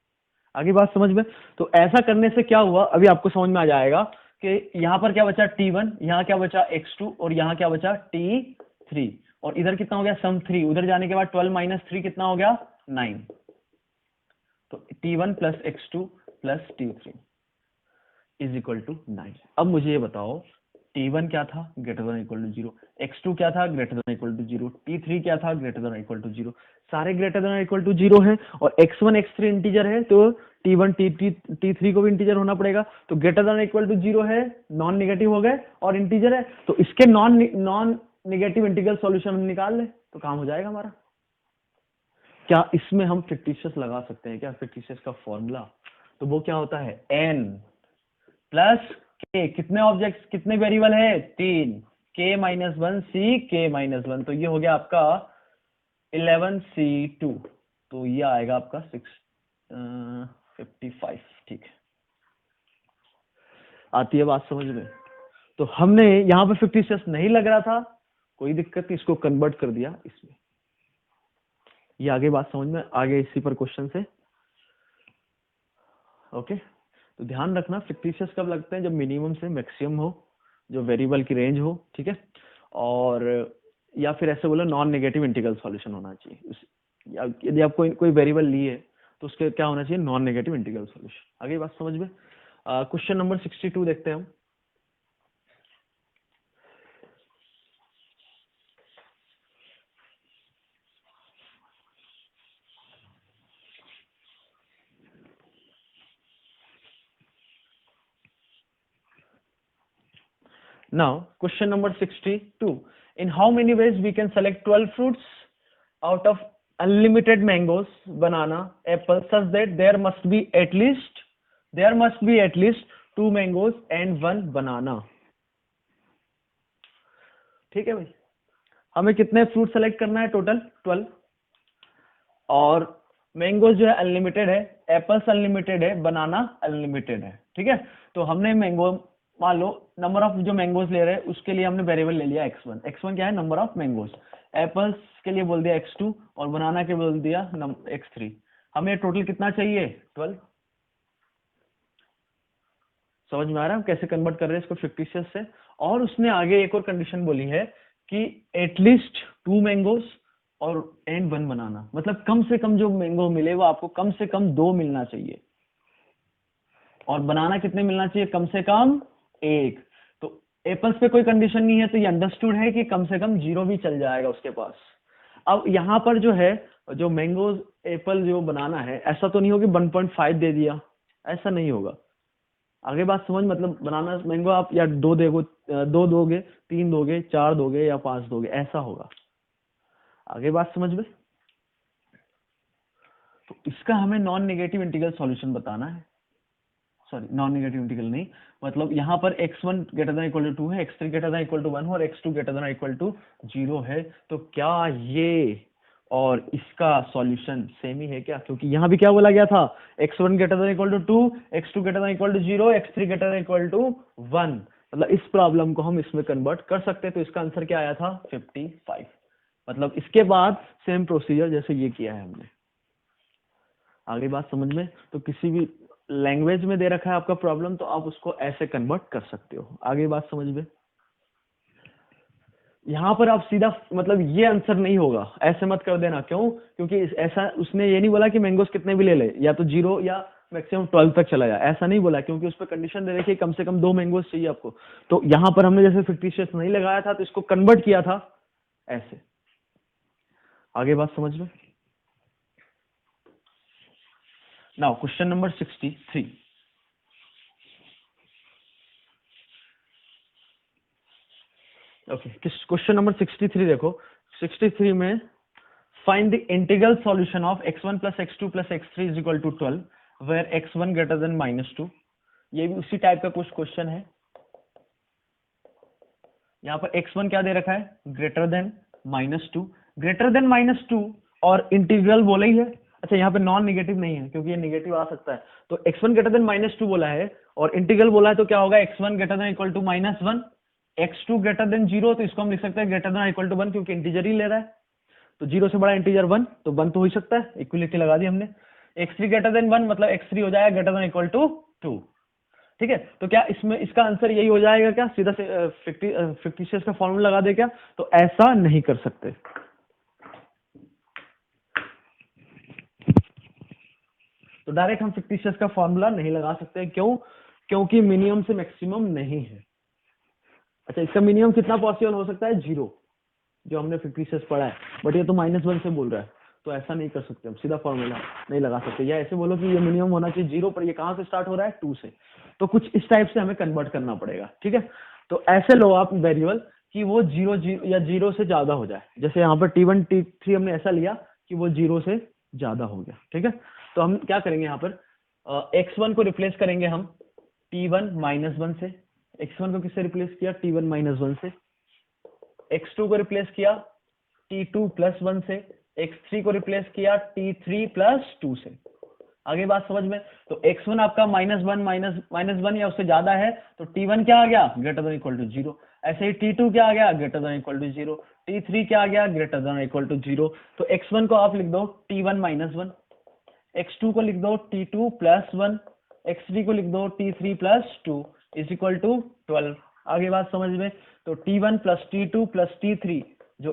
आगे बात समझ में, तो ऐसा करने से क्या हुआ, अभी आपको समझ में आ जाएगा कि यहाँ पर क्या बचा t1, यहाँ क्या बचा x2, और यहाँ क्या बचा t3, और इधर कितना हो गया सम 3, उधर जाने के बाद 12 माइनस 3 कितना हो गया 9, तो t1 plus x2 plus t3 is equal to 9। अब मुझे ये बताओ, t1 क्या था greater than equal to 0, x2 क्या था greater than equal to 0, t3 क्या था ग्रेटर देन इक्वल टू 0, सारे ग्रेटर देन इक्वल टू 0 है, और x1 x3 इंटीजर है, तो t1 t3 को भी इंटीजर होना पड़ेगा, तो ग्रेटर देन इक्वल टू 0 है, नॉन नेगेटिव हो गए, और इंटीजर है, तो इसके नॉन नेगेटिव इंटीग्रल सॉल्यूशन हम निकाल ले तो काम हो जाएगा हमारा। क्या इसमें हम फिक्टिशियस लगा सकते हैं क्या, फिक्टिशियस का फॉर्मूला, तो वो क्या होता है n प्लस के, कितने ऑब्जेक्ट्स कितने वेरिएबल है 3, k माइनस 1 सी k माइनस 1, तो ये हो गया आपका 11c2, तो ये आएगा आपका 55, ठीक है, आती है बात समझ में। तो हमने यहां पे फिक्टिशियस नहीं लग रहा था, कोई दिक्कत नहीं, इसको कन्वर्ट कर दिया इसमें। ये आगे बात समझ में, आगे इसी पर क्वेश्चन से, ओके। तो ध्यान रखना फिक्टिशियस कब लगते हैं, जब मिनिमम से मैक्सिमम हो, जो वेरिएबल की रेंज हो, ठीक है, और या फिर ऐसे बोलो नॉन नेगेटिव इंटीग्रल सॉल्यूशन होना चाहिए, यदि आप कोई वेरिएबल लिए तो उसके क्या होना चाहिए, नॉन नेगेटिव इंटीग्रल सॉल्यूशन। आगे बात समझ में, क्वेश्चन नंबर 62 देखते हैं हम। Now, question number 62. In how many ways we can select 12 fruits out of unlimited mangoes, banana, apple, such that there must be at least 2 mangoes and 1 banana. ठीक है भाई, हमें कितने फ्रूट सेलेक्ट करना है, टोटल 12, और मैंगोज जो है अनलिमिटेड है, एप्पल्स अनलिमिटेड है, बनाना अनलिमिटेड है, ठीक है। तो हमने मैंगो, मान लो नंबर ऑफ जो मैंगोज ले रहे हैं उसके लिए हमने वेरिएबल ले लिया x1, x1 क्या है, नंबर ऑफ मैंगोज। एप्पल्स के लिए बोल दिया x2 और बनाना के बोल दिया x3। हमें टोटल कितना चाहिए, 12। समझ में आ रहा है हम कैसे कन्वर्ट कर रहे हैं इसको फिक्टिशियस से। और उसने आगे एक और कंडीशन बोली है कि एटलीस्ट 2 मैंगोज और एंड 1 बनाना, मतलब कम से कम जो मैंगो मिले वो आपको कम से कम 2 मिलना चाहिए, और बनाना कितने मिलना चाहिए, कम से कम 1। तो एप्पल्स पे कोई कंडीशन नहीं है, तो ये अंडरस्टूड है कि कम से कम 0 भी चल जाएगा उसके पास। अब यहाँ पर जो है, जो मैंगोज एप्पल जो बनाना है, ऐसा तो नहीं होगा 1.5 दे दिया, ऐसा नहीं होगा। आगे बात समझ, मतलब बनाना मैंगो आप या 2 दोगे, 2 दोगे, 3 दोगे, 4 दोगे या 5 दोगे, ऐसा होगा। आगे बात समझ में। तो इसका हमें नॉन नेगेटिव इंटीग्रल सॉल्यूशन बताना है, सॉरी नॉन नेगेटिव इंटीग्रल नहीं, मतलब यहाँ पर x1 greater than equal to 2 है, x3 greater than equal to 1 और x2 greater than equal to 0 है। तो क्या ये और इसका सॉल्यूशन सेम ही है क्या, क्योंकि यहाँ भी क्या बोला गया था, x1 greater than equal to 2, x2 greater than equal to 0, x3 greater than equal to 1। मतलब इस प्रॉब्लम को हम इसमें कन्वर्ट कर सकते हैं। तो इसका आंसर क्या आया था, 55। मतलब इसके बाद सेम प्रोसीजर जैसे ये किया है हमने। आगे बात समझ में। तो किसी भी लैंग्वेज में दे रखा है आपका प्रॉब्लम, तो आप उसको ऐसे कन्वर्ट कर सकते हो। आगे बात समझ में। यहाँ पर आप सीधा, मतलब ये आंसर नहीं होगा, ऐसे मत कर देना। क्यों, क्योंकि ऐसा उसने ये नहीं बोला कि मैंगोस कितने भी ले ले, या तो 0 या मैक्सिमम 12 तक चला जाए, ऐसा नहीं बोला, क्योंकि उस पर कंडीशन दे रखी है कम से कम 2 मैंगोस चाहिए आपको। तो यहाँ पर हमने जैसे फिक्टिशियस नहीं लगाया था, तो इसको कन्वर्ट किया था ऐसे। आगे बात समझ में। Now question number 63। Okay, question number 63 देखो। 63 में find the integral solution of x1 plus x2 plus x3 is equal to 12 where x1 greater than -2। ये भी उसी टाइप का कुछ क्वेश्चन है। यहाँ पर x1 क्या दे रखा है, ग्रेटर देन -2, ग्रेटर देन -2 और इंटीग्रल बोला ही है। अच्छा, यहाँ पे नॉन निगेटिव नहीं है, क्योंकि ये निगेटिव आ सकता है। तो x1 ग्रेटर देन -2 बोला है और इंटीग्रल बोला है, तो क्या होगा, x1 greater than equal to -1, x2 greater than 0, तो इसको हम लिख सकते हैं ग्रेटर देन इक्वल टू 1, क्योंकि इंटीजर ही ले रहा है। तो 0 से बड़ा इंटीजर 1, तो 1 तो हो ही सकता है, इक्वलिटी लगा दी हमने। x3 ग्रेटर देन 1 मतलब x3 हो जाएगा ग्रेटर देन इक्वल टू 2। ठीक है, तो क्या इसमें इसका आंसर यही हो जाएगा क्या, सीधा से फिक्टिशियस का फॉर्मूला लगा दे क्या, तो ऐसा नहीं कर सकते। तो डायरेक्ट हम फिक्टिशियस का फॉर्मूला नहीं लगा सकते। क्यों, क्योंकि मिनिमम से मैक्सिमम नहीं है। अच्छा, इसका मिनिमम कितना पॉसिबल हो सकता है, 0, जो हमने फिक्टिशियस पढ़ा है, बट ये तो -1 से बोल रहा है, तो ऐसा नहीं कर सकते हम, सीधा फॉर्मूला नहीं लगा सकते। या ऐसे बोलो कि ये मिनिमम होना चाहिए 0, पर ये कहाँ से स्टार्ट हो रहा है, 2 से। तो कुछ इस टाइप से हमें कन्वर्ट करना पड़ेगा। ठीक है, तो ऐसे लो आप वेरिएबल कि वो 0 या 0 से ज्यादा हो जाए। जैसे यहाँ पर T1 T3 हमने ऐसा लिया कि वो 0 से ज्यादा हो गया। ठीक है, तो हम क्या करेंगे, यहाँ पर x1 को रिप्लेस करेंगे हम T1 -1 से। x1 को किससे रिप्लेस किया, T1 -1 से। x2 को रिप्लेस किया T2 + 1 से। x3 को रिप्लेस किया T3 + 2 से। आगे बात समझ में। तो x1 आपका -1 या उससे ज्यादा है, तो T1 क्या आ गया, ग्रेटर देन इक्वल टू 0। ऐसे ही T2 क्या आ गया, greater than equal to 0। T3 क्या आ गया, ग्रेटर देन इक्वल टू 0। तो x1 को आप लिख दो T1 -1, x2 को लिख दो T2 + 1, x3 को लिख दो T3 + 2 इज इक्वल टू 12। आगे बात समझ में। तो T1 + T2 + T3 जो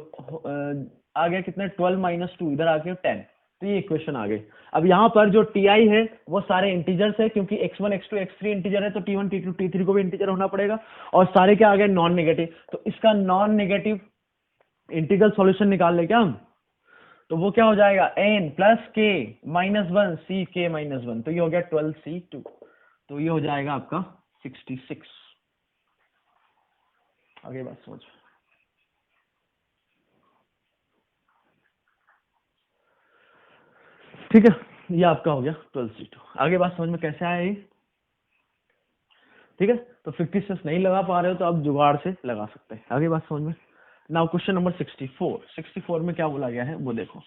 आ गया कितने, 12 - 2, इधर आ गया 10। तो ये इक्वेशन आ गई। अब यहाँ पर जो Ti है वो सारे इंटीजर्स है, क्योंकि x1 x2 x3 इंटीजर है, तो T1 T2 T3 को भी इंटीजर होना पड़ेगा। और सारे क्या आ गए, नॉन नेगेटिव। तो इसका नॉन नेगेटिव इंटीग्रल सॉल्यूशन निकाल ले क्या हम, तो वो क्या हो जाएगा, n + k - 1 c k - 1, तो ये हो गया 12c2। तो ये हो जाएगा आपका 66। आगे बात समझ। ठीक है, ये आपका हो गया 12c2। आगे बात समझ में कैसे आया ये। ठीक है, तो फिक्टिशियस नहीं लगा पा रहे हो तो आप जुगाड़ से लगा सकते हैं। आगे बात समझ में। Now question number 64। 64 में क्या बोला गया है वो देखो।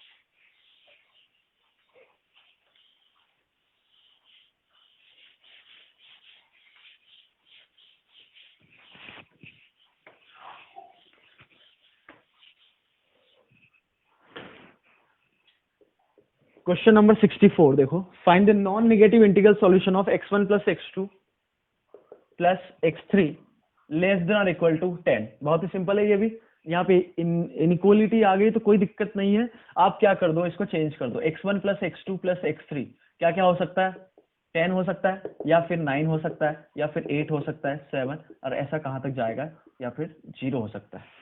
क्वेश्चन नंबर 64 देखो, find the non negative integral solution of x1 plus x2 plus x3 less than और इक्वल टू 10। बहुत ही सिंपल है ये भी। यहाँ पे इनइक्वालिटी आ गई तो कोई दिक्कत नहीं है, आप क्या कर दो, इसको चेंज कर दो। x1 plus x2 plus x3 क्या क्या हो सकता है? 10 हो सकता है, या फिर 9 हो सकता है, या फिर 8 हो सकता है, 7, और ऐसा कहाँ तक जाएगा, या फिर 0 हो सकता है।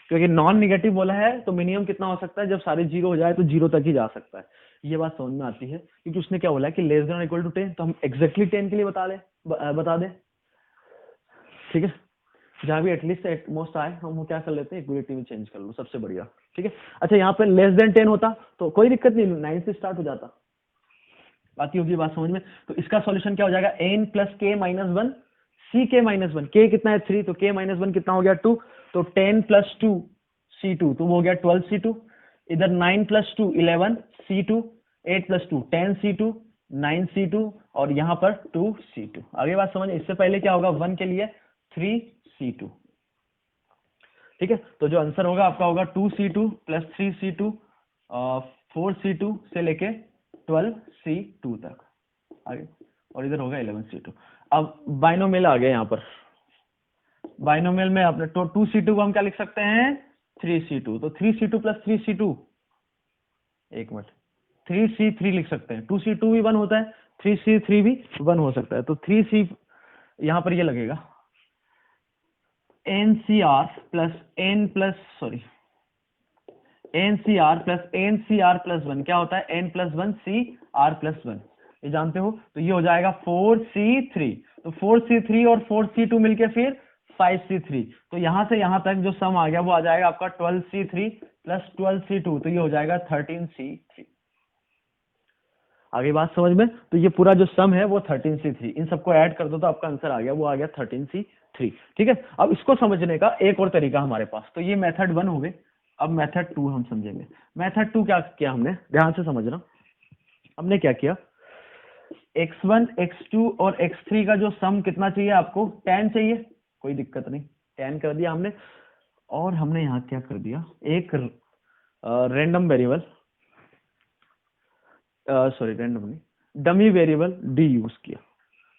क्योंकि नॉन निगेटिव बोला है तो मिनिमम कितना हो सकता है, जब सारे 0 हो जाए तो 0 तक ही जा सकता है। ये बात समझ में आती है, क्योंकि उसने क्या बोला है कि लेस देन इक्वल टू 10, तो हम एग्जैक्टली 10 के लिए बता दें, ठीक है। जहाँ भी एटलीस्ट एट मोस्ट आए हम वो क्या कर लेते हैं, इक्वलिटी में चेंज कर लो, सबसे बढ़िया, ठीक है। अच्छा, यहाँ पे लेस देन 10 होता तो कोई दिक्कत नहीं, 9 से स्टार्ट हो जाता। आती होगी बात समझ में। तो इसका सॉल्यूशन क्या हो जाएगा, n प्लस के माइनस 1 सी के माइनस 1, के कितना है 3, तो के माइनस 1 कितना हो गया 2, तो 10 प्लस 2 C2, तो वो हो गया 12 C2। इधर 9 plus 2 11 C2, 8 plus 2 10 C2, 9 C2, और यहाँ पर 2 C2। आगे बात समझ। इससे पहले क्या होगा, 1 के लिए 3 C2, ठीक है। तो जो आंसर होगा आपका होगा 2 C2 प्लस 3 C2, 4 C2 से लेके 12 C2 तक आगे, और इधर होगा 11 C2। अब बाइनोमियल आ गया यहाँ पर। बाइनोमियल में आपने तो 2 C2 को हम क्या लिख सकते हैं, 3 C2, तो 3 C2 प्लस 3 C2, एक मिनट, 3 C3 लिख सकते हैं। 2 C2 भी 1 होता है, 3 C3 भी 1 हो सकता है, तो 3 C यहाँ पर ये लगेगा NCR plus N plus sorry NCR plus NCR plus 1 क्या होता है, N प्लस 1 CR प्लस 1, ये जानते हो। तो ये हो जाएगा 4C3, तो 4C3 और 4C2 मिलके फिर 5C3, तो यहां से यहां तक जो सम आ गया वो आ जाएगा आपका 12C3 प्लस 12C2, तो ये हो जाएगा 13C3। आगे बात समझ में। तो ये पूरा जो सम है वो 13C3, इन सबको ऐड कर दो तो आपका आंसर आ गया, वो आ गया 13C3, ठीक है। अब इसको समझने का एक और तरीका हमारे पास, तो ये मेथड 1 हो गए। अब मेथड 2 हम समझेंगे। मेथड 2 क्या किया हमने, ध्यान से समझना। हमने क्या किया, x1 x2 और x3 का जो सम कितना चाहिए आपको, 10 चाहिए, कोई दिक्कत नहीं, 10 कर दिया हमने। और हमने यहाँ क्या कर दिया, एक रैंडम वेरिएबल, सॉरी रैंडम नहीं, डमी वेरिएबल डी यूज किया।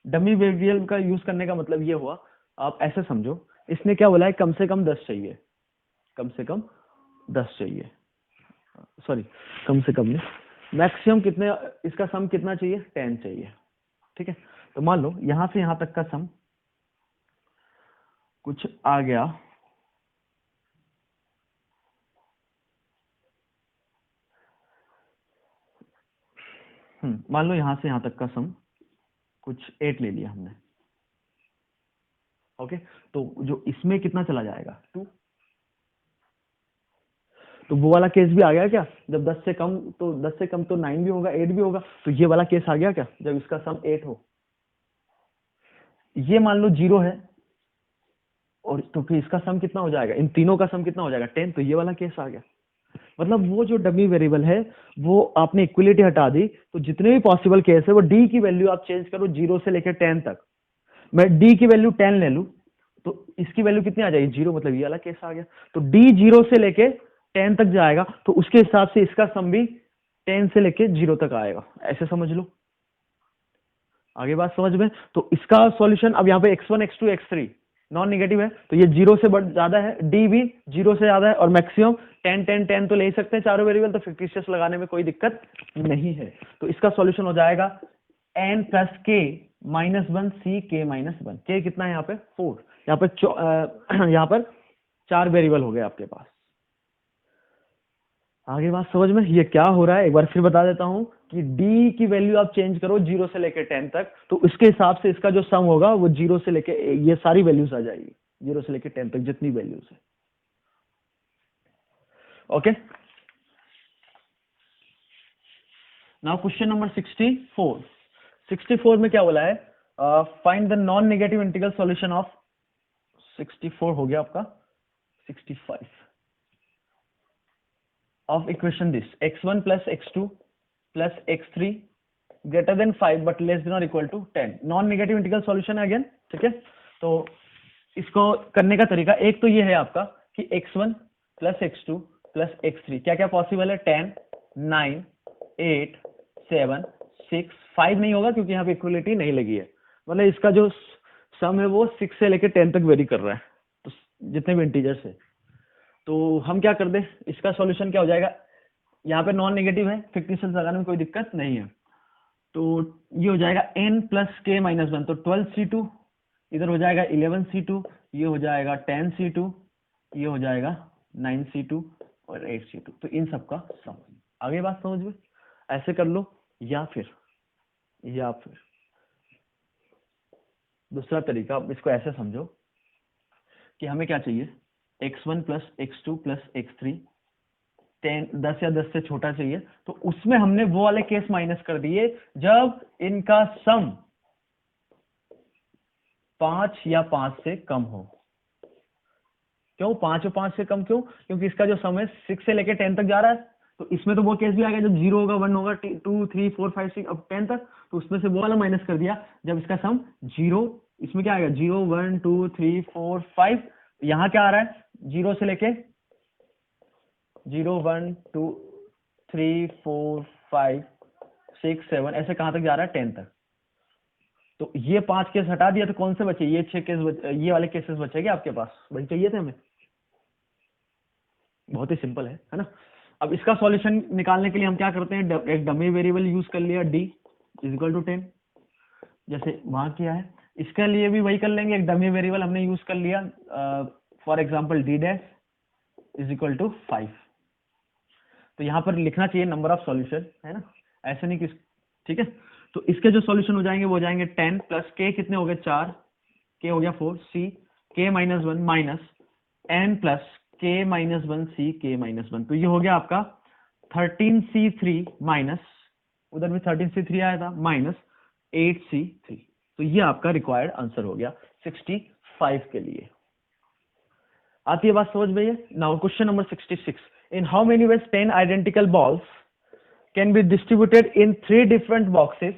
डमी वेरिएबल का यूज करने का मतलब ये हुआ, आप ऐसे समझो, इसने क्या बोला है, कम से कम 10 चाहिए, कम से कम 10 चाहिए, सॉरी कम से कम नहीं, मैक्सिमम कितने, इसका सम कितना चाहिए, 10 चाहिए, ठीक है। तो मान लो यहां से यहां तक का सम कुछ आ गया, मान लो यहां से यहां तक का सम कुछ 8 ले लिया हमने, ओके। तो जो इसमें कितना चला जाएगा, 2, तो वो वाला केस भी आ गया क्या, जब 10 से कम, तो 10 से कम तो 9 भी होगा, 8 भी होगा, तो ये वाला केस आ गया क्या, जब इसका सम 8 हो। ये मान लो 0 है, और तो फिर इसका सम कितना हो जाएगा, इन तीनों का सम कितना हो जाएगा, 10, तो ये वाला केस आ गया। मतलब वो जो डमी वेरिएबल है वो आपने इक्वलिटी हटा दी, तो जितने भी पॉसिबल केस है वो डी की वैल्यू आप चेंज करो 0 से लेकर 10 तक। मैं डी की वैल्यू 10 ले लूं तो इसकी वैल्यू कितनी आ जाएगी, 0, मतलब ये वाला केस आ गया। तो डी 0 से लेके 10 तक जाएगा, तो उसके हिसाब से इसका सम भी 10 से लेके 0 तक आएगा, ऐसे समझ लो। आगे बात समझ में। तो इसका सॉल्यूशन, अब यहाँ पे x1 x2 x3 non negative है, तो ये 0 से ज्यादा है, डी भी 0 से ज्यादा है, और मैक्सिमम 10 10 10 तो ले ही सकते हैं चारों वेरिएबल, तो फिक्टिशियस लगाने में कोई दिक्कत नहीं है। तो इसका सॉल्यूशन हो जाएगा n प्लस के माइनस 1 सी के माइनस 1, के कितना है यहाँ पे 4, यहाँ पर यहाँ पर 4 वेरिएबल हो गए आपके पास। आगे बात समझ में, ये क्या हो रहा है एक बार फिर बता देता हूं कि d की वैल्यू आप चेंज करो 0 से लेके 10 तक, तो उसके हिसाब से इसका जो सम होगा वो 0 से लेके, ये सारी वैल्यूज आ जाएगी 0 से लेके 10 तक जितनी वैल्यूज है, ओके। नाउ क्वेश्चन नंबर 64 में क्या बोला है, find the non negative integral solution of, 64 हो गया आपका, 65 of equation this x1 plus x2 plus x3 greater than 5 but less than or equal to 10, non negative integral solution है again, ठीक है। तो इसको करने का तरीका एक तो ये है आपका कि x1 plus x2 plus x3 क्या क्या पॉसिबल है, 10 9 8 7 6 5 नहीं होगा क्योंकि यहाँ पे इक्वलिटी नहीं लगी है, मतलब इसका जो सम है वो 6 से लेकर 10 तक वेरी कर रहा है, तो जितने भी इंटीजर्स है। तो हम क्या कर दें, इसका सॉल्यूशन क्या हो जाएगा, यहाँ पे नॉन नेगेटिव है, फिक्टिशियस लगाने में कोई दिक्कत नहीं है। तो ये हो जाएगा n प्लस के माइनस 1, तो 12c2, इधर हो जाएगा 11c2, ये हो जाएगा 10c2, ये हो जाएगा 9c2 और 8c2, तो इन सब का सम। आगे बात समझ में, ऐसे कर लो, या फिर दूसरा तरीका, इसको ऐसे समझो कि हमें क्या चाहिए, x1 plus x2 plus x3 10 या 10 से छोटा चाहिए, तो उसमें हमने वो वाले केस माइनस कर दिए जब इनका सम 5 या 5 से कम हो। क्यों 5 और 5 से कम, क्यों, क्योंकि इसका जो सम है 6 से लेके 10 तक जा रहा है, तो इसमें तो वो केस भी आएगा जब 0 होगा, 1 होगा, 2 3 4 5 6 अब 10 तक, तो उसमें से वो वाला माइनस कर दिया जब इसका सम 0, इसमें क्या आएगा 0 1 2 3 4 5, यहाँ क्या आ रहा है 0 से लेके 0 1 2 3 4 5 6 7 ऐसे कहां तक जा रहा है 10 तक। तो ये 5 केस हटा दिया तो कौन से बचे, ये 6 केस ये वाले केसेस बचेंगे आपके पास, वही चाहिए थे हमें। बहुत ही सिंपल है ना। अब इसका सॉल्यूशन निकालने के लिए हम क्या करते हैं, एक डमी वेरिएबल यूज कर लिया d इक्वल टू 10, जैसे वहां किया है, इसके लिए भी वही कर लेंगे, एक डमी वेरिएबल हमने यूज कर लिया, for example d dash is equal to 5। तो यहाँ पर लिखना चाहिए नंबर ऑफ सॉल्यूशन, है ना, ऐसे नहीं कि, ठीक है। तो इसके जो सॉल्यूशन हो जाएंगे वो हो जाएंगे 10 प्लस के कितने हो गए 4, के हो गया 4, सी के माइनस 1 माइनस एन प्लस के माइनस 1 सी के माइनस 1, तो ये हो गया आपका 13c3 माइनस, उधर भी 13c3 आया था, माइनस 8c3, तो ये आपका रिक्वायर्ड आंसर हो गया 65 के लिए। आती है बात समझ में ये। Now question number 66, in how many ways 10 identical balls can be distributed in 3 different boxes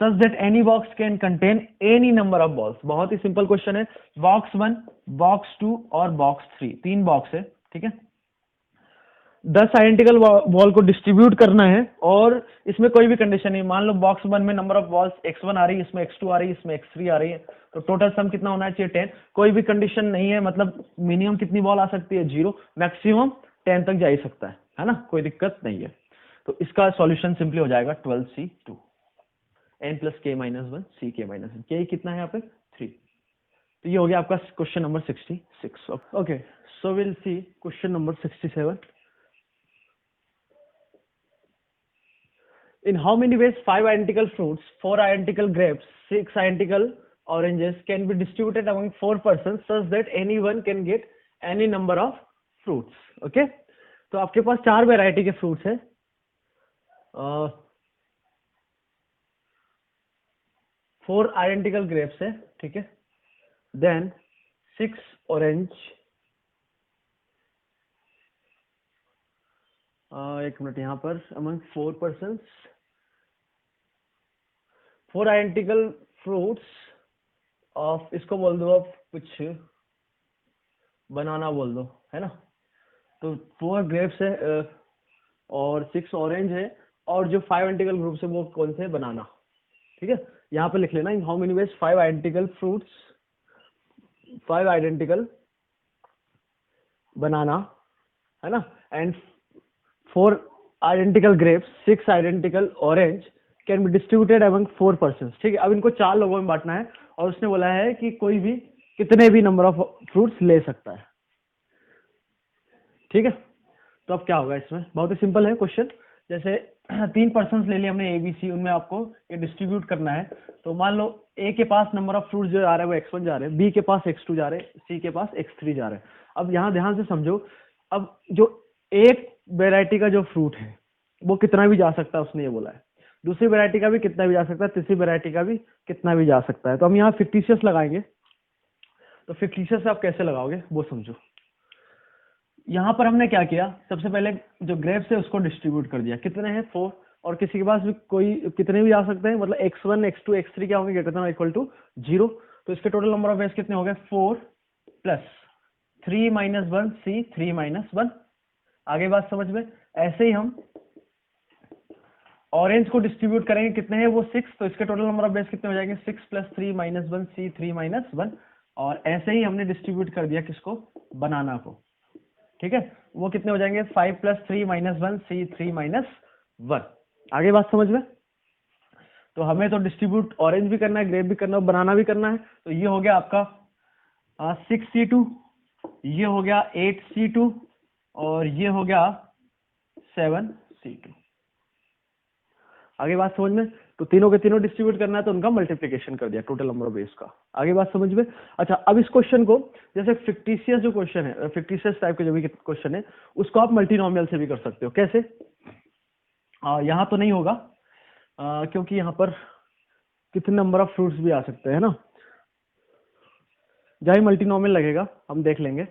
such that any box can contain any number of balls। बहुत ही सिंपल क्वेश्चन है, बॉक्स 1 बॉक्स 2 और बॉक्स 3, 3 बॉक्स है, ठीक है। 10 identical ball को distribute करना है और इसमें कोई भी कंडीशन नहीं, मान लो बॉक्स 1 में नंबर ऑफ बॉल्स x1 आ रही है, इसमें x2 आ रही है, इसमें x3 आ रही है, तो टोटल सम कितना होना चाहिए 10, कोई भी कंडीशन नहीं है, मतलब मिनिमम कितनी बॉल आ सकती है 0, मैक्सिमम 10 तक जा ही सकता है ना, कोई दिक्कत नहीं है। तो इसका सॉल्यूशन सिंपली हो जाएगा 12c2 n प्लस के माइनस 1 सी के माइनस 1, के कितना है यहाँ पे 3। तो ये हो गया आपका question number 66। Okay, so will see question number 67। In how many ways 5 identical fruits, 4 identical grapes, 6 identical oranges can be distributed among 4 persons such that anyone can get any number of fruits? Okay, तो आपके पास 4 variety के fruits है, 4 identical grapes है, ठीक है, then 6 orange, एक minute यहाँ पर, among 4 persons 4 identical fruits of, इसको बोल दो आप कुछ बनाना बोल दो, है ना। तो 4 ग्रेप्स है और 6 ऑरेंज है, और जो 5 आइडेंटिकल ग्रुप्स है वो कौन से, बनाना, ठीक है। यहाँ पे लिख लेना, in how many ways 5 identical fruits, 5 identical banana, है ना, and 4 identical grapes, 6 identical orange can be distributed among 4 person, ठीक है। अब इनको 4 लोगों में बांटना है और उसने बोला है कि कोई भी कितने भी नंबर ऑफ फ्रूट्स ले सकता है, ठीक है। तो अब क्या होगा इसमें, बहुत ही सिंपल है क्वेश्चन, जैसे 3 पर्सन ले लिए हमने ए बी सी, उनमें आपको ये डिस्ट्रीब्यूट करना है। तो मान लो ए के पास नंबर ऑफ फ्रूट्स जो आ रहे हैं वो x1 जा रहे हैं, बी के पास x2 जा रहे हैं, सी के पास x3 जा रहे हैं। अब यहाँ ध्यान से समझो, अब जो एक वेराइटी का जो फ्रूट है वो कितना भी जा सकता है, उसने ये बोला है, दूसरी वेराइटी का भी कितना भी जा सकता है, तीसरी वेराइटी का भी कितना भी जा सकता है। तो हम यहाँ फिक्टिशियस लगाएंगे, तो फिक्टिशियस आप कैसे लगाओगे वो समझो। यहाँ पर हमने क्या किया, सबसे पहले जो ग्रेप्स है उसको डिस्ट्रीब्यूट कर दिया, कितने हैं 4, और किसी के पास भी कोई कितने भी आ सकते हैं, मतलब x1 x2 x3 क्या होंगे, ग्रेटर देन इक्वल टू 0, तो इसके टोटल नंबर ऑफ वेज कितने हो गए 4 प्लस 3 माइनस 1 सी 3 माइनस 1। आगे बात समझ में, ऐसे ही हम ऑरेंज को डिस्ट्रीब्यूट करेंगे, कितने हैं वो 6, तो इसके टोटल नंबर ऑफ बेस कितने हो जाएंगे 6 + 3 - 1 C 3 - 1, और ऐसे ही हमने डिस्ट्रीब्यूट कर दिया किसको, बनाना को, ठीक है, वो कितने हो जाएंगे 5 + 3 - 1 C 3 - 1। आगे बात समझ में। तो हमें तो डिस्ट्रीब्यूट ऑरेंज भी करना है, ग्रेप भी करना है, बनाना भी करना है। तो ये हो गया आपका 6C2, ये हो गया 8C2, और ये हो गया 7C2। आगे बात समझ में। तो तीनों के तीनों डिस्ट्रीब्यूट करना है तो उनका मल्टीप्लिकेशन कर दिया टोटल नंबर ऑफ बेस का। आगे बात समझ में। अच्छा, अब इस क्वेश्चन को, जैसे फिक्टिशियस जो क्वेश्चन है, फिक्टिशियस टाइप के जो भी क्वेश्चन है, उसको आप मल्टीनोमियल से भी कर सकते हो। कैसे? यहाँ तो नहीं होगा, क्योंकि यहाँ पर कितने नंबर ऑफ फ्रूट्स भी आ सकते हैं ना, जहाँ मल्टीनोमियल लगेगा हम देख लेंगे।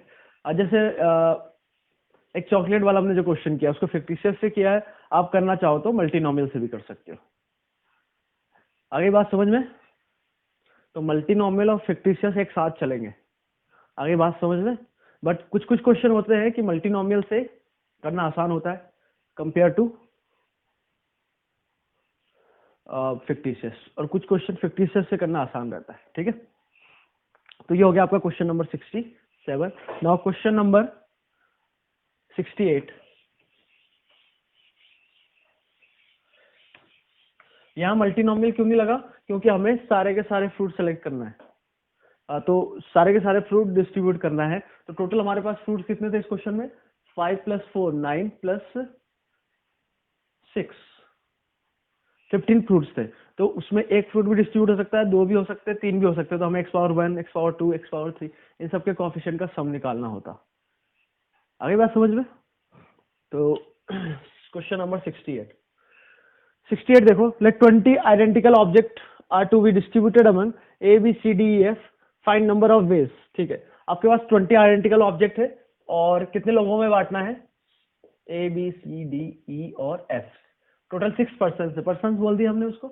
जैसे एक चॉकलेट वाला हमने जो क्वेश्चन किया उसको फिक्टिशियस से किया है, आप करना चाहो तो मल्टीनोमियल से भी कर सकते हो। आगे बात समझ में। तो मल्टीनोमियल और फिक्टिशियस एक साथ चलेंगे। आगे बात समझ में। बट कुछ कुछ क्वेश्चन होते हैं कि मल्टीनोमियल से करना आसान होता है कंपेयर टू फिक्टिशियस, और कुछ क्वेश्चन फिक्टिशियस से करना आसान रहता है, ठीक है। तो ये हो गया आपका question number 67। Now question number 68। यहाँ मल्टीनोमियल क्यों नहीं लगा? क्योंकि हमें सारे के सारे फ्रूट सेलेक्ट करना है। तो सारे के सारे फ्रूट डिस्ट्रीब्यूट करना है। तो टोटल हमारे पास फ्रूट कितने थे इस क्वेश्चन में? 5 + 4 9 + 6 15 फ्रूट्स थे। तो उसमें एक फ्रूट भी डिस्ट्रीब्यूट हो सकता है, दो भी हो सकते हैं, तीन भी हो सकते हैं। तो हमें x⁴1 x⁴2 x⁴3 इन सबके कोएफिशिएंट का सम निकालना होता। आगे बात समझ में। तो क्वेश्चन नंबर 68 देखो, let 20 identical object are to be distributed among A B C D E F, find number of ways. ठीक है, आपके पास 20 आइडेंटिकल ऑब्जेक्ट है और कितने लोगों में बांटना है? A B C D E और F। टोटल 6 पर्सन है, पर्सन बोल दिया हमने उसको।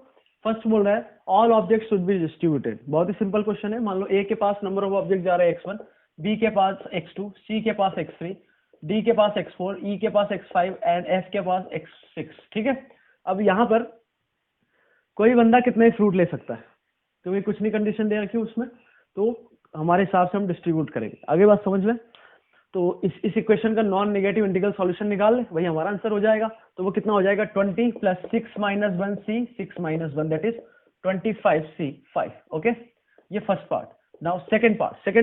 फर्स्ट बोल रहा है all object should be distributed. बहुत ही सिंपल क्वेश्चन है। मान लो A के पास नंबर ऑफ ऑब्जेक्ट जा रहा है x1, B के पास x2, C के पास x3, D के पास x4, E के पास x5 एंड F के पास x6। ठीक है, अब यहां पर कोई बंदा कितने फ्रूट ले सकता है, क्योंकि कुछ नहीं कंडीशन दे रखी उसमें, तो हमारे हिसाब से हम डिस्ट्रीब्यूट करेंगे। आगे बात समझ में। तो इस इक्वेशन का नॉन नेगेटिव इंटीग्रल सॉल्यूशन निकाल ले, वही हमारा आंसर हो जाएगा। तो वो कितना हो जाएगा? 20 + 6 - 1 C 6 - 1 that is 25 C 5। Okay, ये first part. Now second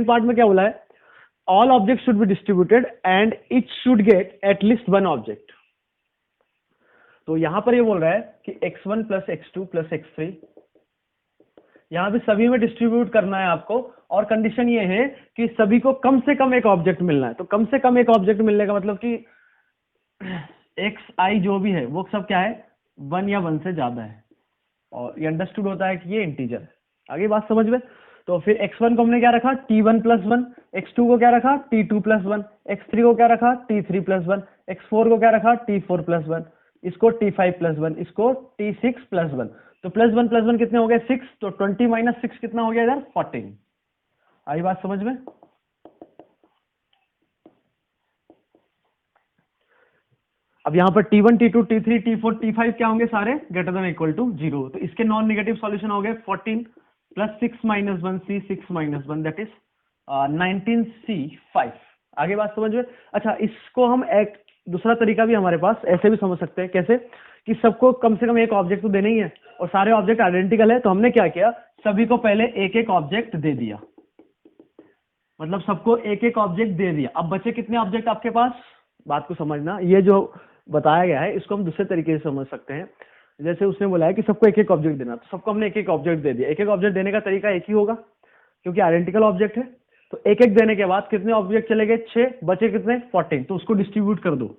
part में क्या बोला है? All object should be distributed and it should get at least one object. तो यहां पर ये बोल रहा है कि x1 + x2 + x3, यहां भी सभी में डिस्ट्रीब्यूट करना है आपको, और कंडीशन ये है कि सभी को कम से कम एक ऑब्जेक्ट मिलना है। तो कम से कम एक ऑब्जेक्ट मिलने का मतलब कि xi जो भी है वो सब क्या है? 1 या 1 से ज्यादा है, और ये अंडरस्टूड होता है कि ये इंटीजर है। आगे बात समझ में। तो फिर x1 को हमने क्या रखा? t1 + 1, x2 को क्या रखा? t2 + 1, x3 को क्या रखा? t3 + 1, x4 को क्या रखा? t4 + 1, इसको t5 + 1, इसको t6 + 1। तो +1 + 1 कितने हो गए? 6। तो 20 - 6 कितना हो गया इधर? 14। आई बात समझ में। अब यहाँ पर t1 t2 t3 t4 t5 क्या होंगे? सारे ग्रेटर देन इक्वल टू 0। तो इसके नॉन नेगेटिव सॉल्यूशन हो गए 14 + 6 - 1 C 6 - 1 दैट इज 19 C 5। आगे बात समझ में। अच्छा, इसको हम एक दूसरा तरीका भी हमारे पास ऐसे भी समझ सकते हैं। कैसे? कि सबको कम से कम एक ऑब्जेक्ट तो देना ही है, और सारे ऑब्जेक्ट आइडेंटिकल है। तो हमने क्या किया? सभी को पहले एक एक ऑब्जेक्ट दे दिया, मतलब सबको एक एक ऑब्जेक्ट दे दिया। अब बचे कितने ऑब्जेक्ट आपके पास? बात को समझना, ये जो बताया गया है इसको हम दूसरे तरीके से समझ सकते हैं। जैसे उसने बोला है कि सबको एक एक ऑब्जेक्ट देना, तो सबको हमने एक एक ऑब्जेक्ट दे दिया। एक एक ऑब्जेक्ट देने का तरीका एक ही होगा, क्योंकि आइडेंटिकल ऑब्जेक्ट है। तो एक एक देने के बाद कितने ऑब्जेक्ट चले गए? 6, बचे कितने? 14। तो उसको डिस्ट्रीब्यूट कर दो।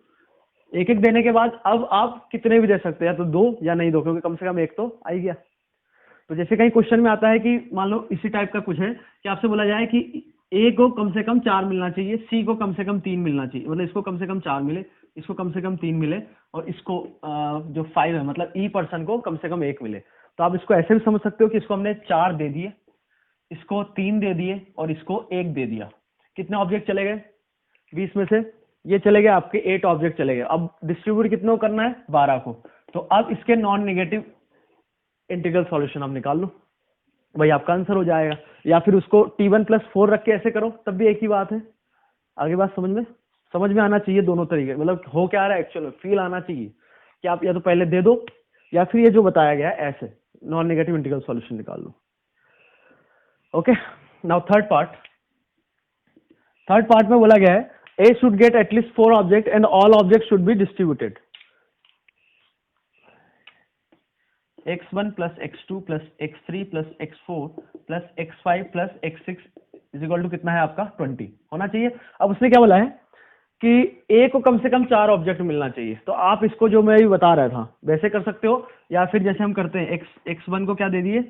एक एक देने के बाद अब आप कितने भी दे सकते हैं, या तो 2 या नहीं 2, क्योंकि कम से कम एक तो आ ही गया। तो जैसे कहीं क्वेश्चन में आता है कि मान लो इसी टाइप का कुछ है कि आपसे बोला जाए कि ए को कम से कम 4 मिलना चाहिए, सी को कम से कम 3 मिलना चाहिए, मतलब इसको कम से कम 4 मिले, इसको कम से कम 3 मिले, और इसको जो 5 है मतलब ई पर्सन को कम से कम 1 मिले। तो आप इसको ऐसे भी समझ सकते हो कि इसको हमने 4 दे दिए, इसको 3 दे दिए, और इसको 1 दे दिया। कितने ऑब्जेक्ट चले गए? 20 में से ये चले गए आपके 8 ऑब्जेक्ट चले गए। अब डिस्ट्रीब्यूट कितने को करना है? 12 को। तो अब इसके नॉन नेगेटिव इंटीग्रल सॉल्यूशन आप निकाल लो, भाई आपका आंसर हो जाएगा। या फिर उसको t1+4 रख के ऐसे करो, तब भी एक ही बात है। आगे बात समझ में आना चाहिए दोनों तरीके, मतलब हो क्या रहा है एक्चुअल में, फील आना चाहिए कि आप या तो पहले दे दो या फिर ये जो बताया गया है ऐसे नॉन नेगेटिव इंटीग्रल सॉल्यूशन निकाल लो। ओके, नाउ थर्ड पार्ट में बोला गया है A should get at least 4 objects and all objects should be distributed. x1 plus x2 plus x3 plus x4 plus x5 plus x6 is equal to कितना है आपका 20 होना चाहिए। अब उसने क्या बोला है कि A को कम से कम 4 ऑब्जेक्ट मिलना चाहिए। तो आप इसको जो मैं भी बता रहा था वैसे कर सकते हो, या फिर जैसे हम करते हैं x1 को क्या दे दिए,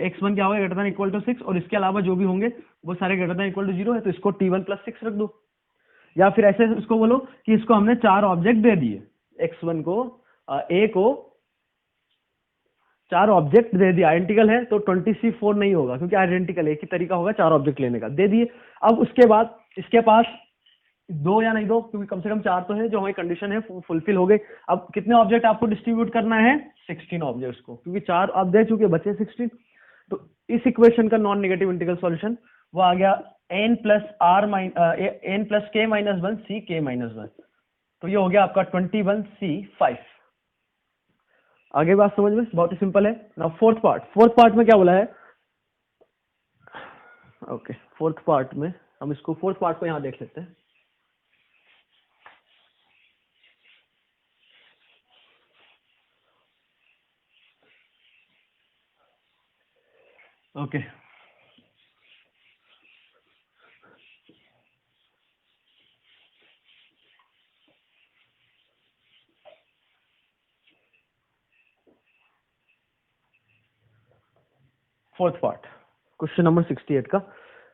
x1 क्या होगा ग्रेटर देन इक्वल टू 6 और इसके अलावा जो भी होंगे वो सारे ग्रेटर देन इक्वल टू 0 है, तो इसको t1+6 रख दो। या फिर ऐसे इसको बोलो कि इसको हमने 4 ऑब्जेक्ट दे दिए, x1 को A को 4 ऑब्जेक्ट दे दिया, आइडेंटिकल है तो 20C4 नहीं होगा क्योंकि आइडेंटिकल एक ही तरीका होगा 4 ऑब्जेक्ट लेने का, दे दिए। अब उसके बाद इसके पास 2 या नहीं 2, क्योंकि कम से कम 4 तो है, जो हमारी कंडीशन है फुलफिल हो गई। अब कितने ऑब्जेक्ट आपको डिस्ट्रीब्यूट करना है, 16 ऑब्जेक्ट्स को, क्योंकि 4 आप दे चुके बचे 16। तो इस इक्वेशन का नॉन नेगेटिव इंटीग्रल सॉल्यूशन वो आ गया n plus k minus 1 c k minus 1, तो ये हो गया आपका 21c5। आगे बात समझ में, बहुत ही सिंपल है। नाउ फोर्थ पार्ट में क्या बोला है, ओके फोर्थ पार्ट में हम इसको फोर्थ पार्ट को यहां देख लेते हैं। Okay fourth part question number 68 का।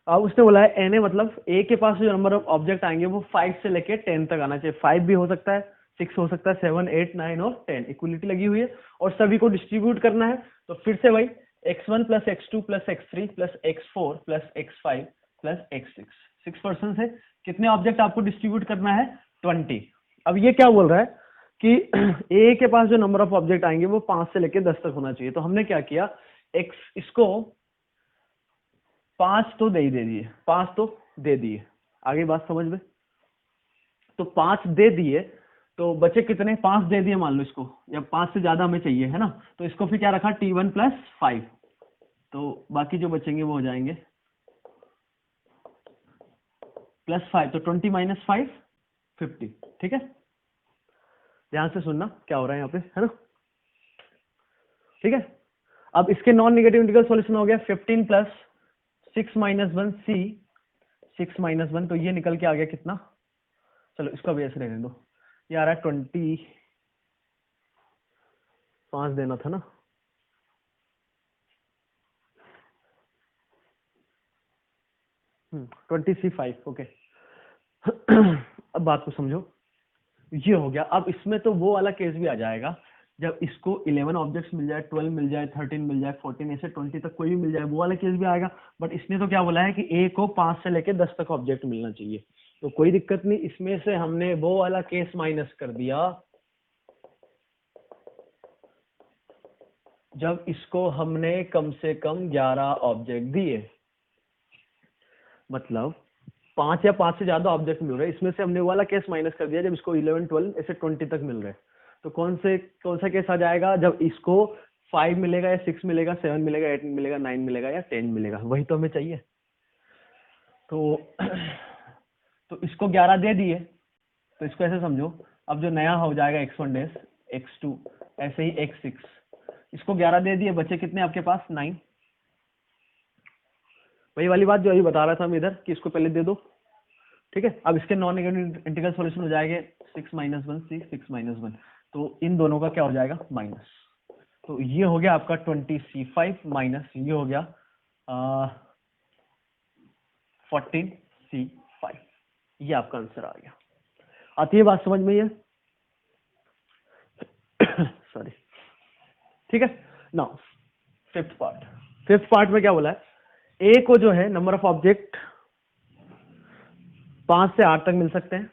अब उसने बोला है एन ए मतलब ए के पास जो नंबर ऑफ ऑब्जेक्ट आएंगे वो 5 से लेके 10 तक आना चाहिए। 5 भी हो सकता है, 6 हो सकता है, 7, 8, 9 और 10 इक्वलिटी लगी हुई है और सभी को डिस्ट्रीब्यूट करना है। तो फिर से भाई x1 plus x2 plus x3 plus x4 plus x5 plus x6, 6 person है, कितने ऑब्जेक्ट आपको डिस्ट्रीब्यूट करना है, 20। अब ये क्या बोल रहा है कि ए के पास जो नंबर ऑफ ऑब्जेक्ट आएंगे वो 5 से लेके 10 तक होना चाहिए। तो हमने क्या किया, इसको 5 तो दे दिए, 5 तो दे दिए। आगे बात समझ में, तो 5 दे दिए तो बचे कितने, 5 दे दिए मान लो इसको, या 5 से ज्यादा हमें चाहिए है ना, तो इसको फिर क्या रखा t1+5, तो बाकी जो बचेंगे वो हो जाएंगे +5, तो 20 - 5 50। ठीक है, ध्यान से सुनना क्या हो रहा है यहाँ पे, है ना। ठीक है, अब इसके नॉन नेगेटिव इंटीग्रल सॉल्यूशन हो गया 15 + 6 - 1 c 6 - 1, तो ये निकल के आ गया कितना, चलो इसको अभी ऐसे रहने दो, ये आ रहा है 20, 5 देना था ना, हम्म, 20c5। ओके अब बात को समझो, ये हो गया। अब इसमें तो वो वाला केस भी आ जाएगा जब इसको 11 ऑब्जेक्ट्स मिल जाए, 12 मिल जाए, 13 मिल जाए, 14 ऐसे 20 तक कोई भी मिल जाए, वो वाला केस भी आएगा। बट इसने तो क्या बोला है कि ए को 5 से लेके 10 तक ऑब्जेक्ट मिलना चाहिए, तो कोई दिक्कत नहीं, इसमें से हमने वो वाला केस माइनस कर दिया जब इसको हमने कम से कम 11 ऑब्जेक्ट दिए, मतलब 5 या 5 से ज्यादा ऑब्जेक्ट मिल रहे हैं, इसमें से हमने वाला केस माइनस कर दिया जब इसको 11, 12 ऐसे 20 तक मिल रहे हैं। तो कौन सा केस आ जाएगा, जब इसको 5 मिलेगा या 6 मिलेगा, 7 मिलेगा, 8 मिलेगा, 9 मिलेगा या 10 मिलेगा, वही तो हमें चाहिए। तो इसको 11 दे दिए, तो इसको ऐसे समझो, अब जो नया हो जाएगा x1 डेज, x2 ऐसे ही x6, इसको 11 दे दिए, बचे कितने आपके पास, 9। वही वाली बात जो अभी बता रहा था मैं इधर कि इसको पहले दे दो। ठीक है, अब इसके नॉन नेगेटिव इंटीग्रल सॉल्यूशन हो जाएंगे 6 - 1 c 6 - 1, तो इन दोनों का क्या हो जाएगा, माइनस। तो ये हो गया आपका 20c5 माइनस ये हो गया 14c5, ये आपका आंसर आ गया। आती है बात समझ में ये सॉरी। ठीक है, नाउ फिफ्थ पार्ट में क्या बोला है, ए को जो है नंबर ऑफ ऑब्जेक्ट 5 से 8 तक मिल सकते हैं।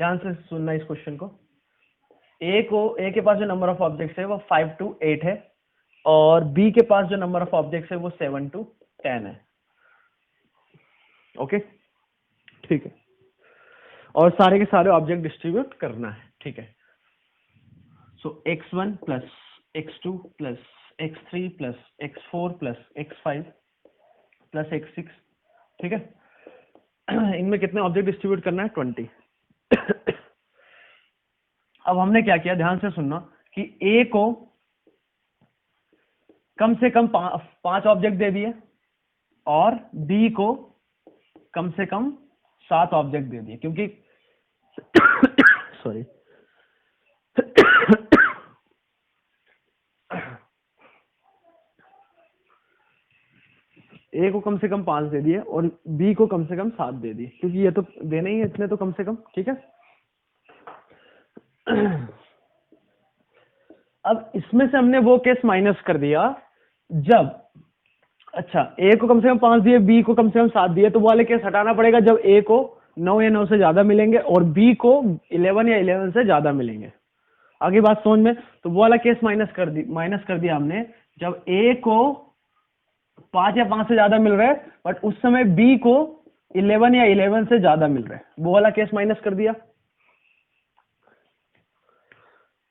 ध्यान से सुनना इस क्वेश्चन को, ए के पास जो नंबर ऑफ ऑब्जेक्ट्स है वो 5 to 8 है, और बी के पास जो नंबर ऑफ ऑब्जेक्ट्स है वो 7 to 10 है। ओके, ठीक है, और सारे के सारे ऑब्जेक्ट डिस्ट्रीब्यूट करना है। ठीक है, सो x1 plus x2 plus x3 plus x4 plus x5 plus x6। ठीक है, इनमें कितने ऑब्जेक्ट डिस्ट्रीब्यूट करना है? 20। अब हमने क्या किया, ध्यान से सुनना, कि ए को कम से कम 5 ऑब्जेक्ट दे दिए और बी को कम से कम 7 ऑब्जेक्ट दे दिए, क्योंकि सॉरी ए को कम से कम 5 दे दिए और बी को कम से कम 7 दे दिए, क्योंकि ये तो देने ही है इतने तो कम से कम। ठीक है, अब इसमें से हमने वो केस माइनस कर दिया जब, अच्छा, ए को कम से कम 5 दिए, बी को कम से कम 7 दिए, तो वो वाले केस हटाना पड़ेगा जब ए को 9 या 9 से ज्यादा मिलेंगे और बी को 11 या 11 से ज्यादा मिलेंगे। आगे बात समझ में? तो वो वाला केस माइनस कर दिया हमने जब ए को 5 या 5 से ज्यादा मिल रहा है बट उस समय बी को 11 या 11 से ज्यादा मिल रहा है, वो वाला केस माइनस कर दिया।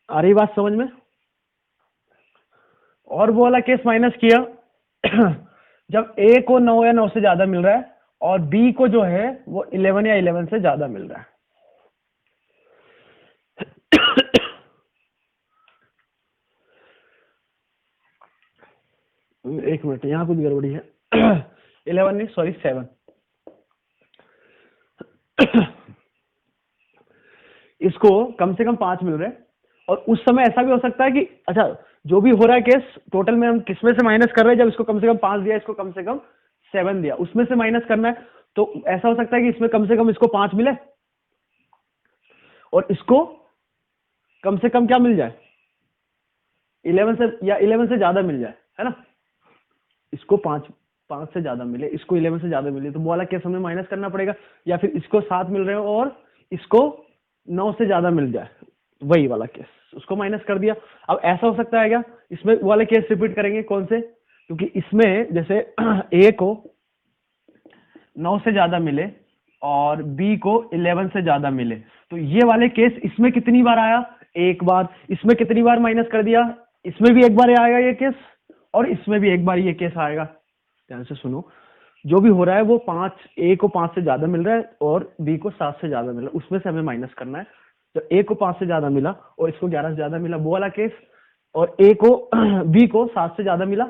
आ रही बात समझ में? और वो वाला केस माइनस किया जब ए को 9 या 9 से ज्यादा मिल रहा है और बी को जो है वो 11 या 11 से ज्यादा मिल रहा है। एक मिनट, यहां कुछ गड़बड़ी है। 11 नहीं, सॉरी 7। इसको कम से कम 5 मिल रहे हैं और उस समय ऐसा भी हो सकता है कि, अच्छा, जो भी हो रहा है केस टोटल में हम किसमें से माइनस कर रहे हैं, जब इसको कम से कम 5 दिया, इसको कम से कम 7 दिया, उसमें से माइनस करना है। तो ऐसा हो सकता है कि इसमें कम से कम इसको 5 मिले और इसको कम से कम क्या मिल जाए, 11 से या 11 से ज्यादा मिल जाए, है ना। इसको 5 से ज्यादा मिले, इसको 11 से ज्यादा मिले, तो वो वाला केस हमें माइनस करना पड़ेगा। या फिर इसको 7 मिल रहे हो और इसको 9 से ज्यादा मिल जाए, वही वाला केस, उसको माइनस कर दिया। अब ऐसा हो सकता है क्या, इसमें वाले केस रिपीट करेंगे, कौन से? क्योंकि इसमें जैसे ए को 9 से ज्यादा मिले और बी को 11 से ज्यादा मिले, तो ये वाले केस इसमें कितनी बार आया? एक बार। इसमें कितनी बार माइनस कर दिया? इसमें भी एक बार आएगा ये केस और इसमें भी एक बार ये केस आएगा। ध्यान से सुनो, जो भी हो रहा है वो 5, ए को 5 से ज्यादा मिल रहा है और बी को 7 से ज्यादा मिल रहा है, उसमें से हमें माइनस करना है। तो ए को 5 से ज्यादा मिला और इसको 11 से ज्यादा मिला, वो वाला केस, और ए को बी को 7 से ज्यादा मिला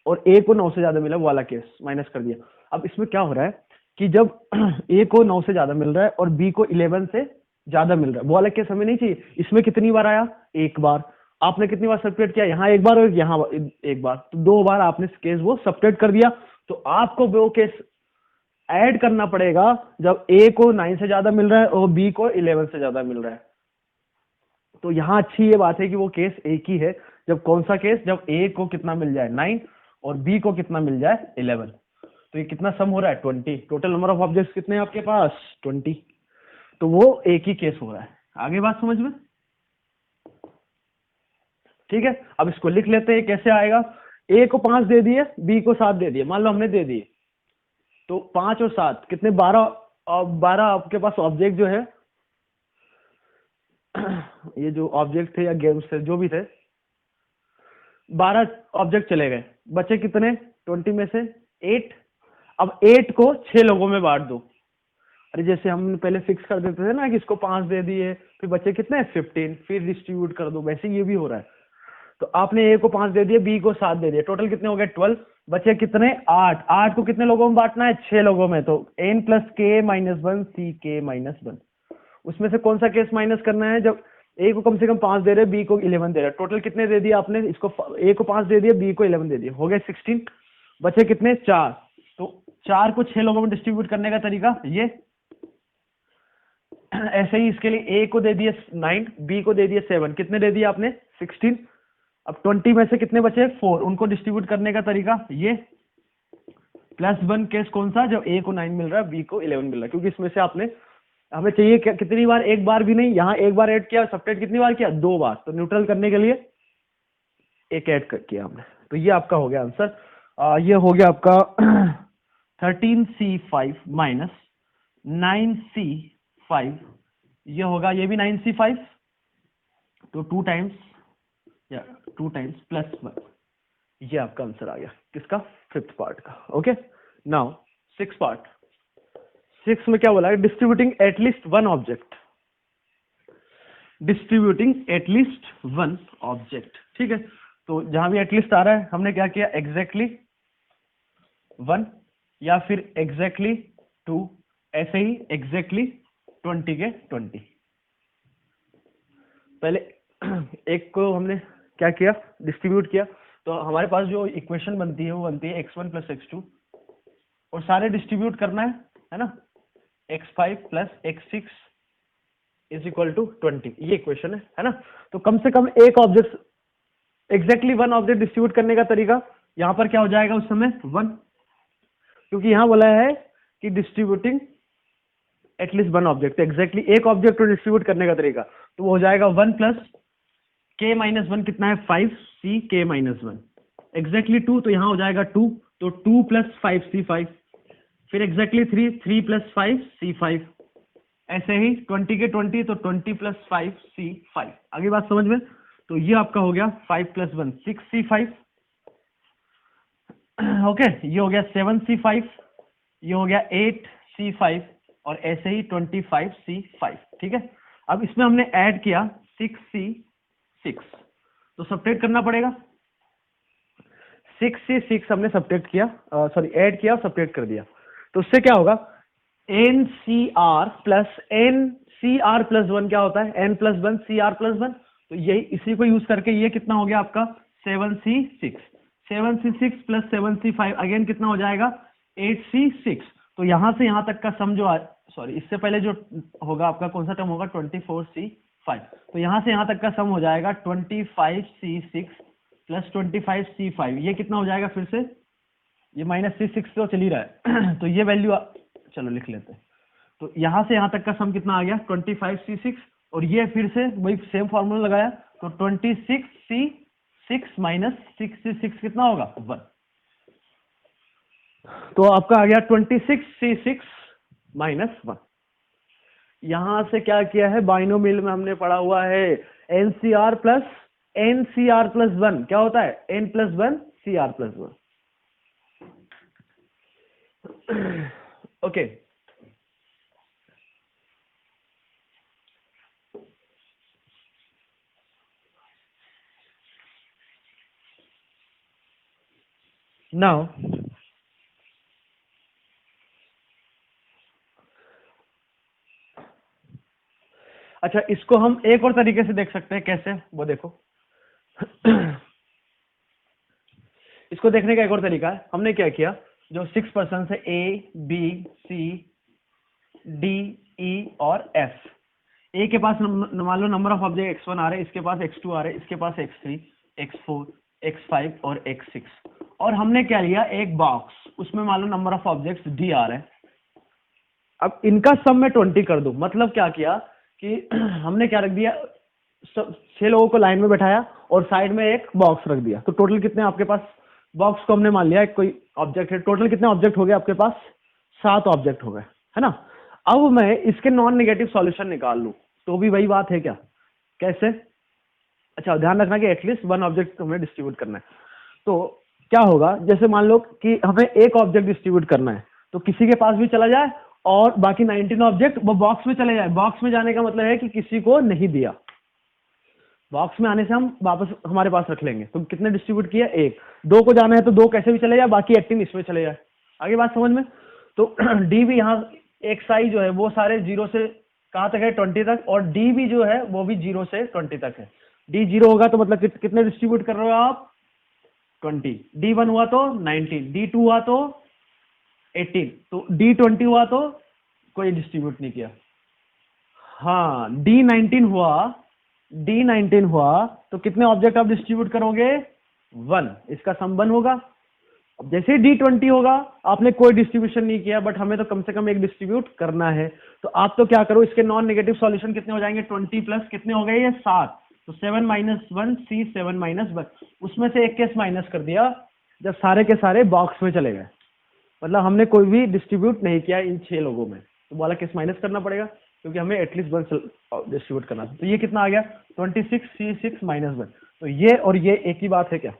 और ए को 9 से ज्यादा मिला, वो वाला केस माइनस कर दिया। अब इसमें क्या हो रहा है कि जब ए को 9 से ज्यादा मिल रहा है और बी को 11 से ज्यादा मिल रहा है, वो वाला केस हमें नहीं चाहिए। इसमें कितनी बार आया? एक बार। आपने कितनी बार सब्ट्रैक्ट किया? यहाँ एक बार और यहाँ एक बार, तो 2 बार आपने केस वो सब्ट्रैक्ट कर दिया। तो आपको वो केस ऐड करना पड़ेगा जब ए को 9 से ज्यादा मिल रहा है और बी को 11 से ज्यादा मिल रहा है। तो यहाँ अच्छी ये बात है कि वो केस एक ही है। जब कौन सा केस? जब ए को कितना मिल जाए 9 और बी को कितना मिल जाए 11। तो ये कितना सम हो रहा है? 20। टोटल नंबर ऑफ ऑब्जेक्ट्स कितने हैं आपके पास? 20। तो वो एक ही केस हो रहा है। आगे बात समझ में? ठीक है, अब इसको लिख लेते हैं, कैसे आएगा। ए को 5 दे दिए, बी को 7 दे दिए, मान लो हमने दे दिए, तो 5 और 7 कितने? 12। और 12 आपके पास ऑब्जेक्ट जो है, ये जो ऑब्जेक्ट थे या गेम्स थे जो भी थे, 12 ऑब्जेक्ट चले गए, बचे कितने 20 में से? 8। अब 8 को 6 लोगों में बांट दो। अरे जैसे हम पहले फिक्स कर देते थे ना कि इसको 5 दे दिए, फिर बचे कितने? 15, फिर डिस्ट्रीब्यूट कर दो, वैसे ये भी हो रहा है। तो आपने ए को 5 दे दिए, बी को 7 दे दिए, टोटल कितने हो गए? 12। बचे कितने? 8। 8 को कितने लोगों में बांटना है? 6 लोगों में। तो n + k - 1 ck - 1। उसमें से कौन सा केस माइनस करना है? जब ए को कम से कम 5 दे रहे, बी को 11 दे रहे, टोटल कितने दे दिए आपने? इसको ए को 5 दे दिए, बी को 11 दे दिए, हो गए 16। बचे कितने? 4। तो 4 को 6 लोगों में डिस्ट्रीब्यूट करने का तरीका ये। ऐसे ही इसके लिए ए को दे दिए 9, बी को दे दिए 7, कितने दे दिए आपने? 16। अब 20 में से कितने बचे? 4, उनको डिस्ट्रीब्यूट करने का तरीका ये। +1 केस कौन सा? जब ए को 9 मिल रहा है, बी को 11 मिल रहा है, क्योंकि इसमें से आपने हमें चाहिए कितनी बार, एक बार भी नहीं, यहाँ एक बार ऐड किया, सब्ट्रैक्ट कितनी बार किया, 2 बार, तो न्यूट्रल करने के लिए एक ऐड किया हमने। तो ये आपका हो गया आंसर। ये हो गया आपका 13C5 माइनस 9C5, ये होगा, ये भी 9C5, तो 2 टाइम्स या 2 टाइम्स प्लस 1, ये आपका आंसर आ गया किसका, 5th पार्ट का। Okay, now 6th part. 6 में क्या बोला है, distributing at least one object, distributing at least one object. ठीक है, तो जहां भी एटलीस्ट आ रहा है हमने क्या किया, एग्जैक्टली 1 या फिर एग्जैक्टली 2, ऐसे ही एग्जैक्टली 20 के 20। पहले एक को हमने क्या किया, डिस्ट्रीब्यूट किया, तो हमारे पास जो इक्वेशन बनती है वो बनती है x1 प्लस x2, और सारे डिस्ट्रीब्यूट करना है ना, x5 plus x6 is equal to 20, ये इक्वेशन है ना। तो कम से कम एक object, exactly one object distribute करने का तरीका यहां पर क्या हो जाएगा उस समय 1, क्योंकि यहां बोला है कि distributing at least one object, exactly एक ऑब्जेक्ट को डिस्ट्रीब्यूट करने का तरीका, तो वो हो जाएगा 1 प्लस k माइनस 1 कितना है, 5c k माइनस 1, एग्जैक्टली 2 तो यहां हो जाएगा 2, तो 2 प्लस 5c5, फिर एग्जैक्टली 3 प्लस 5c5, ऐसे ही 20 के 20, तो 20 प्लस 5c5। आगे बात समझ में, तो ये आपका हो गया 5 प्लस 1 6c5, ओके, ये हो गया 7c5, ये हो गया 8c5, और ऐसे ही 25c5। ठीक है, अब इसमें हमने ऐड किया 6c6, तो सब्ट्रैक्ट करना पड़ेगा, 6c6 हमने सब्ट्रैक्ट किया, सॉरी ऐड किया और सब्ट्रैक्ट कर दिया, तो उससे क्या होगा, NCR प्लस 1 क्या होता है, n प्लस 1 CR प्लस 1, तो यही इसी को यूज करके ये कितना हो गया आपका 7c6, 7c6 plus 7c5 again कितना हो जाएगा 8c6, तो यहां से यहां तक का सम जो, सॉरी इससे पहले जो होगा आपका कौन सा टर्म होगा 24c5, तो यहां से यहां तक का सम हो जाएगा 25c6 प्लस 25c5, ये कितना हो जाएगा, फिर से ये माइनस c6 तो चल ही रहा है तो ये वैल्यू चलो लिख लेते हैं, तो यहां से यहां तक का सम कितना आ गया 25c6, और ये फिर से वही सेम फॉर्मूला लगाया, तो 26c6 माइनस 6c6 कितना होगा 1, तो आपका आ गया 26c6 माइनस 1। यहां से क्या किया है, बाइनोमियल में हमने पढ़ा हुआ है NCR प्लस 1 क्या होता है, n plus 1 CR plus 1। Okay, now अच्छा, इसको हम एक और तरीके से देख सकते हैं, कैसे वो देखो इसको देखने का एक और तरीका है, हमने क्या किया, जो 6 पर्सन है A B C D E और F, ए के पास मान लो नंबर ऑफ ऑब्जेक्ट x1 आ रहे हैं, इसके पास x2 आ रहे हैं, इसके पास x3 x4 x5 और x6, और हमने क्या लिया, एक बॉक्स, उसमें मान लो नंबर ऑफ ऑब्जेक्ट्स d आ रहे हैं। अब इनका सम में 20 कर दूं, मतलब क्या किया कि हमने क्या रख दिया, 6 लोगों को लाइन में बैठाया और साइड में एक बॉक्स रख दिया, तो टोटल कितने आपके पास, बॉक्स को हमने मान लिया एक कोई ऑब्जेक्ट है, टोटल कितने ऑब्जेक्ट हो गए आपके पास, 7 ऑब्जेक्ट हो गए, है ना। अब मैं इसके नॉन नेगेटिव सॉल्यूशन निकाल लूं, तो भी वही बात है क्या, कैसे, अच्छा ध्यान रखना कि एटलीस्ट वन ऑब्जेक्ट हमें डिस्ट्रीब्यूट करना है, तो क्या होगा, जैसे मान लो कि हमें एक ऑब्जेक्ट डिस्ट्रीब्यूट करना है, तो किसी के पास भी चला जाए और बाकी 19 ऑब्जेक्ट वो बॉक्स में चले जाए, बॉक्स में जाने का मतलब है कि किसी को नहीं दिया, बॉक्स में आने से हम वापस हमारे पास रख लेंगे, तो कितने डिस्ट्रीब्यूट किया, एक, 2 को जाना है तो 2 कैसे भी चले जाए, बाकी 18 इसमें चले जाए। आगे बात समझ में, तो डी भी यहाँ एक साई जो है वो सारे 0 से कहां तक है 20 तक, और डी भी जो है वो भी 0 से 20 तक है, डी 0 होगा तो मतलब कितने डिस्ट्रीब्यूट कर रहे हो आप 20, D1 हुआ तो 19, D2 हुआ तो 18, तो D20 हुआ तो कोई डिस्ट्रीब्यूट नहीं किया, हाँ D19 हुआ तो कितने ऑब्जेक्ट आप डिस्ट्रीब्यूट करोगे 1, इसका सम 1 होगा, अब जैसे ही D20 होगा, आपने कोई डिस्ट्रीब्यूशन नहीं किया, बट हमें तो कम से कम एक डिस्ट्रीब्यूट करना है। तो आप तो क्या करो, इसके नॉन नेगेटिव सॉल्यूशन कितने हो जाएंगे, 20 प्लस कितने हो गए, ये 7। तो 7 माइनस 1 C 7 माइनस 1, उसमें से एक केस माइनस कर दिया जब सारे के सारे बॉक्स में चले गए, मतलब हमने कोई भी डिस्ट्रीब्यूट नहीं किया इन 6 लोगों में, तो वाला केस माइनस करना पड़ेगा क्योंकि हमें एटलीस्ट 1 डिस्ट्रीब्यूट करना था। तो ये कितना आ गया, 26 C 6 माइनस 1। तो ये और ये एक ही बात है क्या,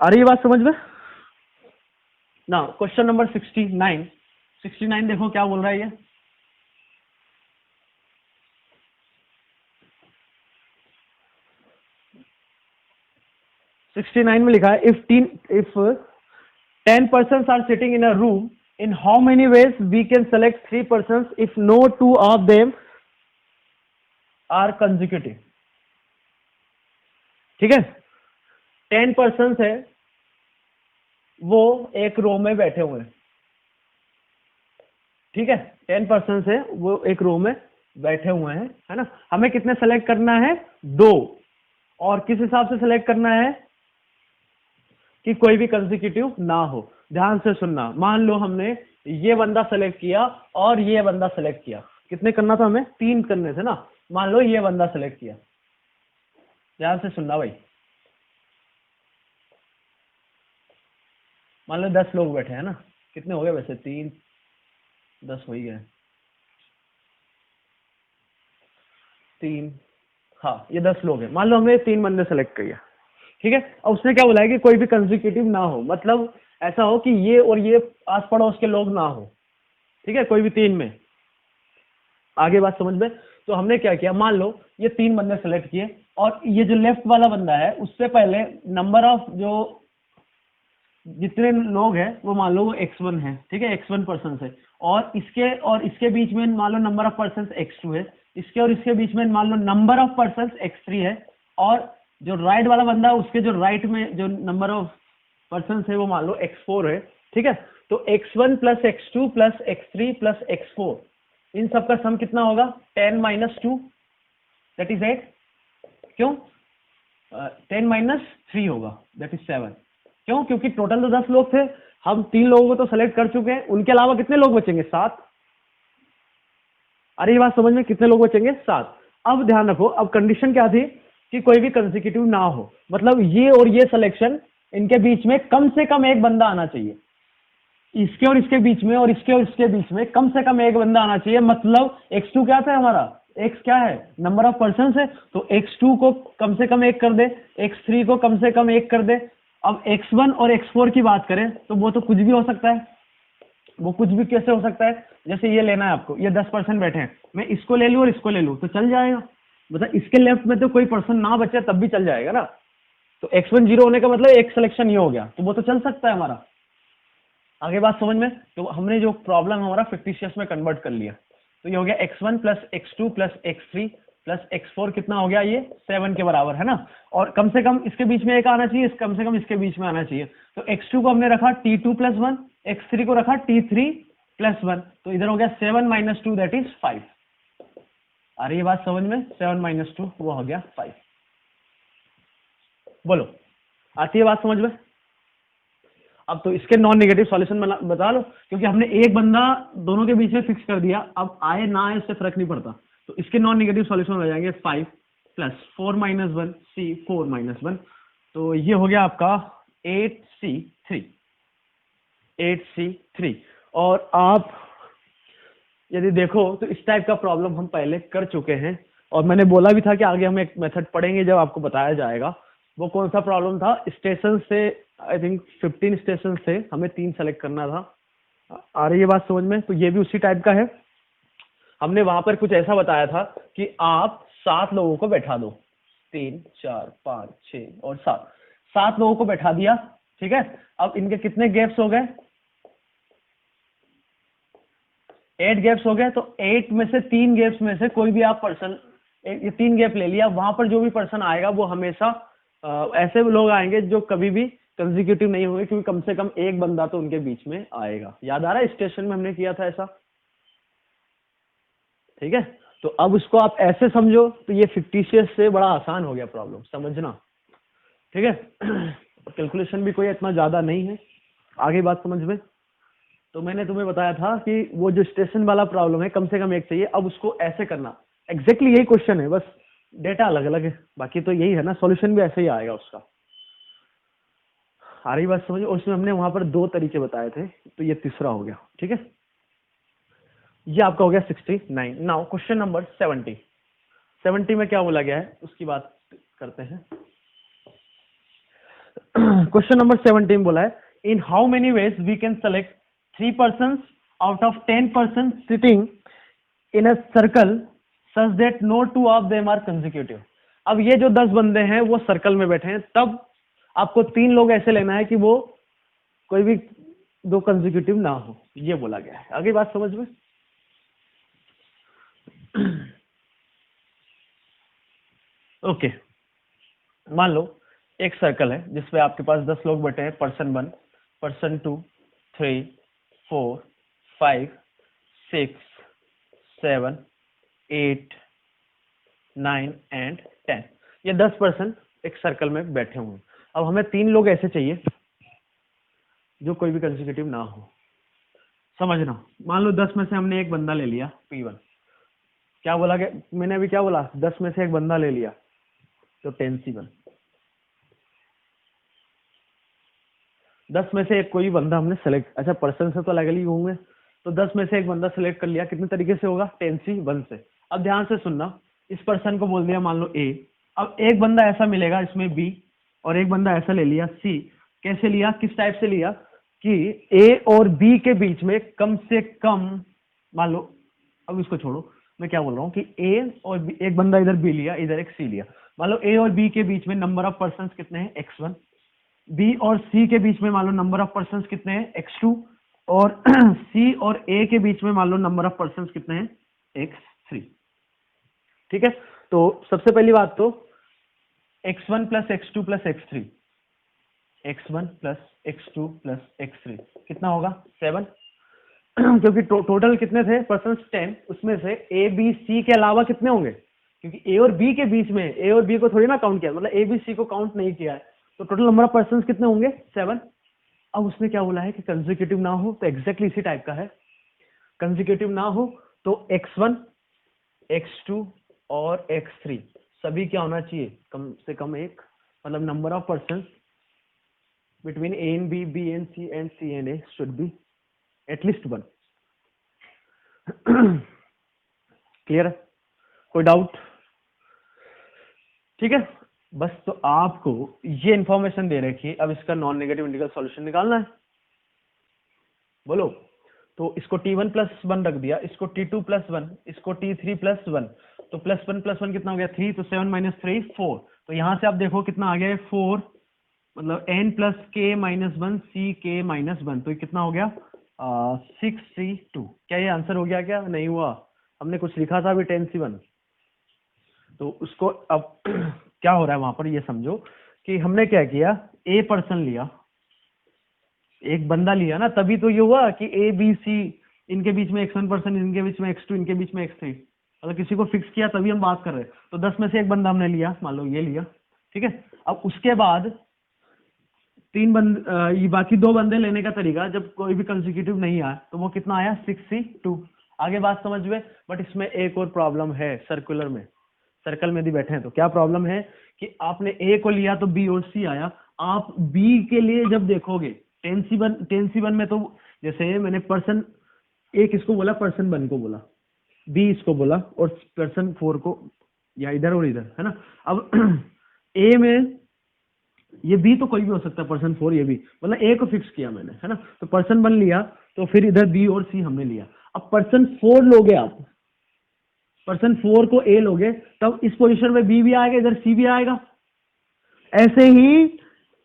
आ रही है बात समझ में ना। क्वेश्चन नंबर 69 देखो क्या बोल रहा है ये। सिक्सटी नाइन में लिखा है, if 10 persons are sitting in a room, in how many ways we can select 3 persons if no 2 of them are consecutive। ठीक है, 10 persons है, वो एक रो में बैठे हुए हैं। ठीक है, 10 persons है, वो एक रो में बैठे हुए हैं, है ना। हमें कितने सेलेक्ट करना है, 2। और किस हिसाब से सेलेक्ट करना है कि कोई भी कंसेक्यूटिव ना हो। ध्यान से सुनना, मान लो हमने ये बंदा सेलेक्ट किया और ये बंदा सेलेक्ट किया, कितने करना था हमें, 3 करने थे ना। मान लो ये बंदा सेलेक्ट किया, ध्यान से सुनना भाई, मान लो 10 लोग बैठे हैं ना, कितने हो गए वैसे, 3 10 हो ही गए, 3, हाँ ये 10 लोग हैं। मान लो हमने 3 बंदे सेलेक्ट किया, ठीक है। और उसने क्या बोला है कि कोई भी कंसेक्यूटिव ना हो, मतलब ऐसा हो कि ये और ये आस पड़ोस के लोग ना हो, ठीक है, कोई भी 3 में। आगे बात समझ में। तो हमने क्या किया, मान लो ये 3 बंदे सेलेक्ट किए और ये जो लेफ्ट वाला बंदा है उससे पहले नंबर ऑफ जो जितने लोग हैं वो मान लो वो x1 है, ठीक है, x1 पर्सन है। और इसके बीच में मान लो नंबर ऑफ पर्सन x2 है, इसके और इसके बीच में मान लो नंबर ऑफ पर्सन x3 है। और जो राइट वाला बंदा है उसके जो राइट में जो नंबर ऑफ पर्सन है वो मान लो x4 है, ठीक है। तो x1 plus x2 plus x3 plus x4, इन सब का सम कितना होगा, 10 माइनस 2 दैट इज 8। क्यों 10 माइनस 3 होगा दैट इज 7। क्यों, क्योंकि टोटल तो 10 लोग थे, हम 3 लोगों को तो सेलेक्ट कर चुके हैं, उनके अलावा कितने लोग बचेंगे, 7। अरे ये बात समझ में, कितने लोग बचेंगे, 7। अब ध्यान रखो, अब कंडीशन क्या थी कि कोई भी कंसेक्यूटिव ना हो, मतलब ये और ये सिलेक्शन, इनके बीच में कम से कम एक बंदा आना चाहिए, इसके और इसके बीच में और इसके और इसके बीच में कम से कम एक बंदा आना चाहिए। मतलब x2 क्या था हमारा, x क्या है, नंबर ऑफ पर्सन है, तो x2 को कम से कम 1 कर दे, x3 को कम से कम 1 कर दे। अब x1 और x4 की बात करें तो वो तो कुछ भी हो सकता है, वो कुछ भी कैसे हो सकता है, जैसे ये लेना है आपको, ये 10% बैठे हैं, मैं इसको ले लूं और इसको ले लूं तो चल जाएगा, मतलब इसके लेफ्ट में तो कोई पर्सन ना बचे तब भी चल जाएगा ना। तो x1 0 होने का मतलब एक सिलेक्शन ये हो गया, तो वो तो चल सकता है हमारा। आगे बात समझ में। तो हमने जो प्रॉब्लम हमारा फिक्टिशियस में कन्वर्ट कर लिया, तो ये हो गया x1 plus x2 plus x3 plus x4, कितना हो गया, ये 7 के बराबर है ना। और कम से कम इसके बीच में एक आना चाहिए, कम से कम इसके बीच में आना चाहिए। तो x2 को हमने रखा t2 प्लस 1, x3 को रखा t3 प्लस 1, तो इधर हो गया 7 माइनस 2 दैट इज 5। आ रही है बात समझ में, 7 माइनस 2 वो हो गया 5। बोलो आती है बात समझ में। अब तो इसके नॉन नेगेटिव सॉल्यूशन बता लो, क्योंकि हमने एक बंदा दोनों के बीच में फिक्स कर दिया, अब आए ना आए उससे फर्क नहीं पड़ता। तो इसके नॉन नेगेटिव सॉल्यूशन हो जाएंगे 5 प्लस 4 माइनस 1 C 4 माइनस 1, तो ये हो गया आपका 8C3। और आप यदि देखो तो इस टाइप का प्रॉब्लम हम पहले कर चुके हैं, और मैंने बोला भी था कि आगे हम एक मेथड पढ़ेंगे जब आपको बताया जाएगा। वो कौन सा प्रॉब्लम था, स्टेशन से आई थिंक 15 स्टेशन से हमें 3 सेलेक्ट करना था। आ रही है बात समझ में। तो ये भी उसी टाइप का है। हमने वहां पर कुछ ऐसा बताया था कि आप 7 लोगों को बैठा दो, 3 4 5 6 और 7 लोगों को बैठा दिया, ठीक है। अब इनके कितने गैप्स हो गए, 8 गैप्स हो गए। तो 8 में से 3 गैप्स में से कोई भी आप पर्सन, ये 3 गैप ले लिया, वहां पर जो भी पर्सन आएगा वो हमेशा ऐसे लोग आएंगे जो कभी भी कंसेक्यूटिव नहीं होंगे, क्योंकि कम से कम एक बंदा तो उनके बीच में आएगा। याद आ रहा है स्टेशन में हमने किया था ऐसा, ठीक है। तो अब उसको आप ऐसे समझो, तो ये फिक्टिशियस से बड़ा आसान हो गया प्रॉब्लम समझना, ठीक है। कैलकुलेशन भी कोई इतना ज्यादा नहीं है। आगे बात समझ में। तो मैंने तुम्हें बताया था कि वो जो स्टेशन वाला प्रॉब्लम है कम से कम एक चाहिए। अब उसको ऐसे करना, एग्जैक्टली यही क्वेश्चन है, बस डेटा अलग अलग है, बाकी तो यही है ना, सॉल्यूशन भी ऐसे ही आएगा उसका। आ रही बात समझ। और उसमें हमने वहां पर 2 तरीके बताए थे, तो ये तीसरा हो गया। ठीक है, ये आपका हो गया 69। Now question number 70। 70 में क्या बोला गया है उसकी बात करते हैं। क्वेश्चन नंबर 17 बोला है, in how many ways we can select 3 persons out of 10 persons sitting in a circle such that no 2 of them are consecutive. अब ये जो 10 बंदे हैं वो सर्कल में बैठे हैं, तब आपको 3 लोग ऐसे लेना है कि वो कोई भी 2 कंसेक्यूटिव ना हो, ये बोला गया है। आगे बात समझ में। ओके, मान लो एक सर्कल है जिसपे आपके पास 10 लोग बैठे हैं, पर्सन 1, पर्सन 2, 3, 4, 5, 6, 7, 8, 9 एंड 10। ये 10 पर्सन एक सर्कल में बैठे हुए हैं। अब हमें 3 लोग ऐसे चाहिए जो कोई भी कंसेक्यूटिव ना हो। समझना, मान लो 10 में से हमने एक बंदा ले लिया P1। क्या बोला गया मैंने अभी, क्या बोला, 10 में से एक बंदा ले लिया तो 10C1। 10 में से एक कोई बंदा हमने सेलेक्ट, अच्छा पर्सन से तो अलग अलग होंगे, तो 10 में से एक बंदा सेलेक्ट कर लिया, कितने तरीके से होगा, 10C1 से। अब ध्यान से सुनना, इस पर्सन को बोल दिया मान लो A। अब एक बंदा ऐसा मिलेगा इसमें B, और एक बंदा ऐसा ले लिया C। कैसे लिया, किस टाइप से लिया कि A और B के बीच में कम से कम, मान लो, अब इसको छोड़ो, मैं क्या बोल रहा हूँ कि A और B, एक बंदा इधर B लिया, इधर एक C लिया, मान लो A और B के बीच में नंबर ऑफ पर्सन कितने हैं, X1। बी और सी के बीच में मान लो नंबर ऑफ पर्संस कितने हैं, X2। और सी और ए के बीच में मान लो नंबर ऑफ पर्संस कितने हैं, X3। ठीक है, तो सबसे पहली बात तो X1 plus X2 plus X3, X1 plus X2 plus X3 कितना होगा, 7। क्योंकि टोटल कितने थे पर्संस, 10। उसमें से ए बी सी के अलावा कितने होंगे, क्योंकि ए और बी के बीच में, ए और बी को थोड़ी ना काउंट किया, मतलब ए बी सी को काउंट नहीं किया है, तो टोटल नंबर ऑफ पर्सन कितने होंगे, 7। अब उसने क्या बोला है कि कंसेक्यूटिव ना हो, तो एग्जैक्टली इसी टाइप का है। कंसेक्यूटिव ना हो तो X1, X2 और X3 सभी क्या होना चाहिए, कम से कम एक, मतलब number of person between A and B, B and C and A should be at least 1। Clear है, कोई डाउट। ठीक है, बस तो आपको ये इंफॉर्मेशन दे रखी है, अब इसका नॉन नेगेटिव इंटीग्रल सॉल्यूशन निकालना है। बोलो, तो इसको T1 प्लस 1 रख दिया, इसको T2 प्लस 1, इसको T3 प्लस 1, तो प्लस वन कितना हो गया, 3, तो 7 माइनस 3 4। तो यहां से आप देखो कितना आ गया, 4, मतलब n प्लस के माइनस 1 सी के माइनस 1, तो ये कितना हो गया, 6C2। क्या ये आंसर हो गया, क्या नहीं हुआ, हमने कुछ लिखा था अभी 10C1। तो उसको अब क्या हो रहा है वहां पर, ये समझो कि हमने क्या किया, ए पर्सन लिया, एक बंदा लिया ना, तभी तो ये हुआ कि ए बी सी, इनके बीच में X1 पर्सन, इनके बीच में X2, इनके बीच में X3, मतलब किसी को फिक्स किया तभी हम बात कर रहे हैं। तो 10 में से एक बंदा हमने लिया, मान लो ये लिया। ठीक है, अब उसके बाद ये बाकी 2 बंदे लेने का तरीका, जब कोई भी कंसेक्यूटिव नहीं आया तो वो कितना आया, 6C2। आगे बात समझ में। बट इसमें एक और प्रॉब्लम है, सर्कुलर में, सर्कल में यदि बैठे हैं तो क्या प्रॉब्लम है कि आपने ए को लिया तो बी और सी आया। आप बी के लिए जब देखोगे 10C1 में, तो जैसे मैंने पर्सन एक इसको बोला, पर्सन 1 को बोला, बी इसको बोला, और पर्सन 4 को, या इधर और इधर, है ना। अब ए में ये बी तो कोई भी हो सकता है, पर्सन 4 ये भी, मतलब ए को फिक्स किया मैंने, है ना। तो पर्सन 1 लिया, तो फिर इधर बी और सी हमने लिया। अब पर्सन 4 लोगे आप, पर्सन 4 को ए लोगे, तब इस पोजीशन में बी भी आएगा, इधर सी भी आएगा। ऐसे ही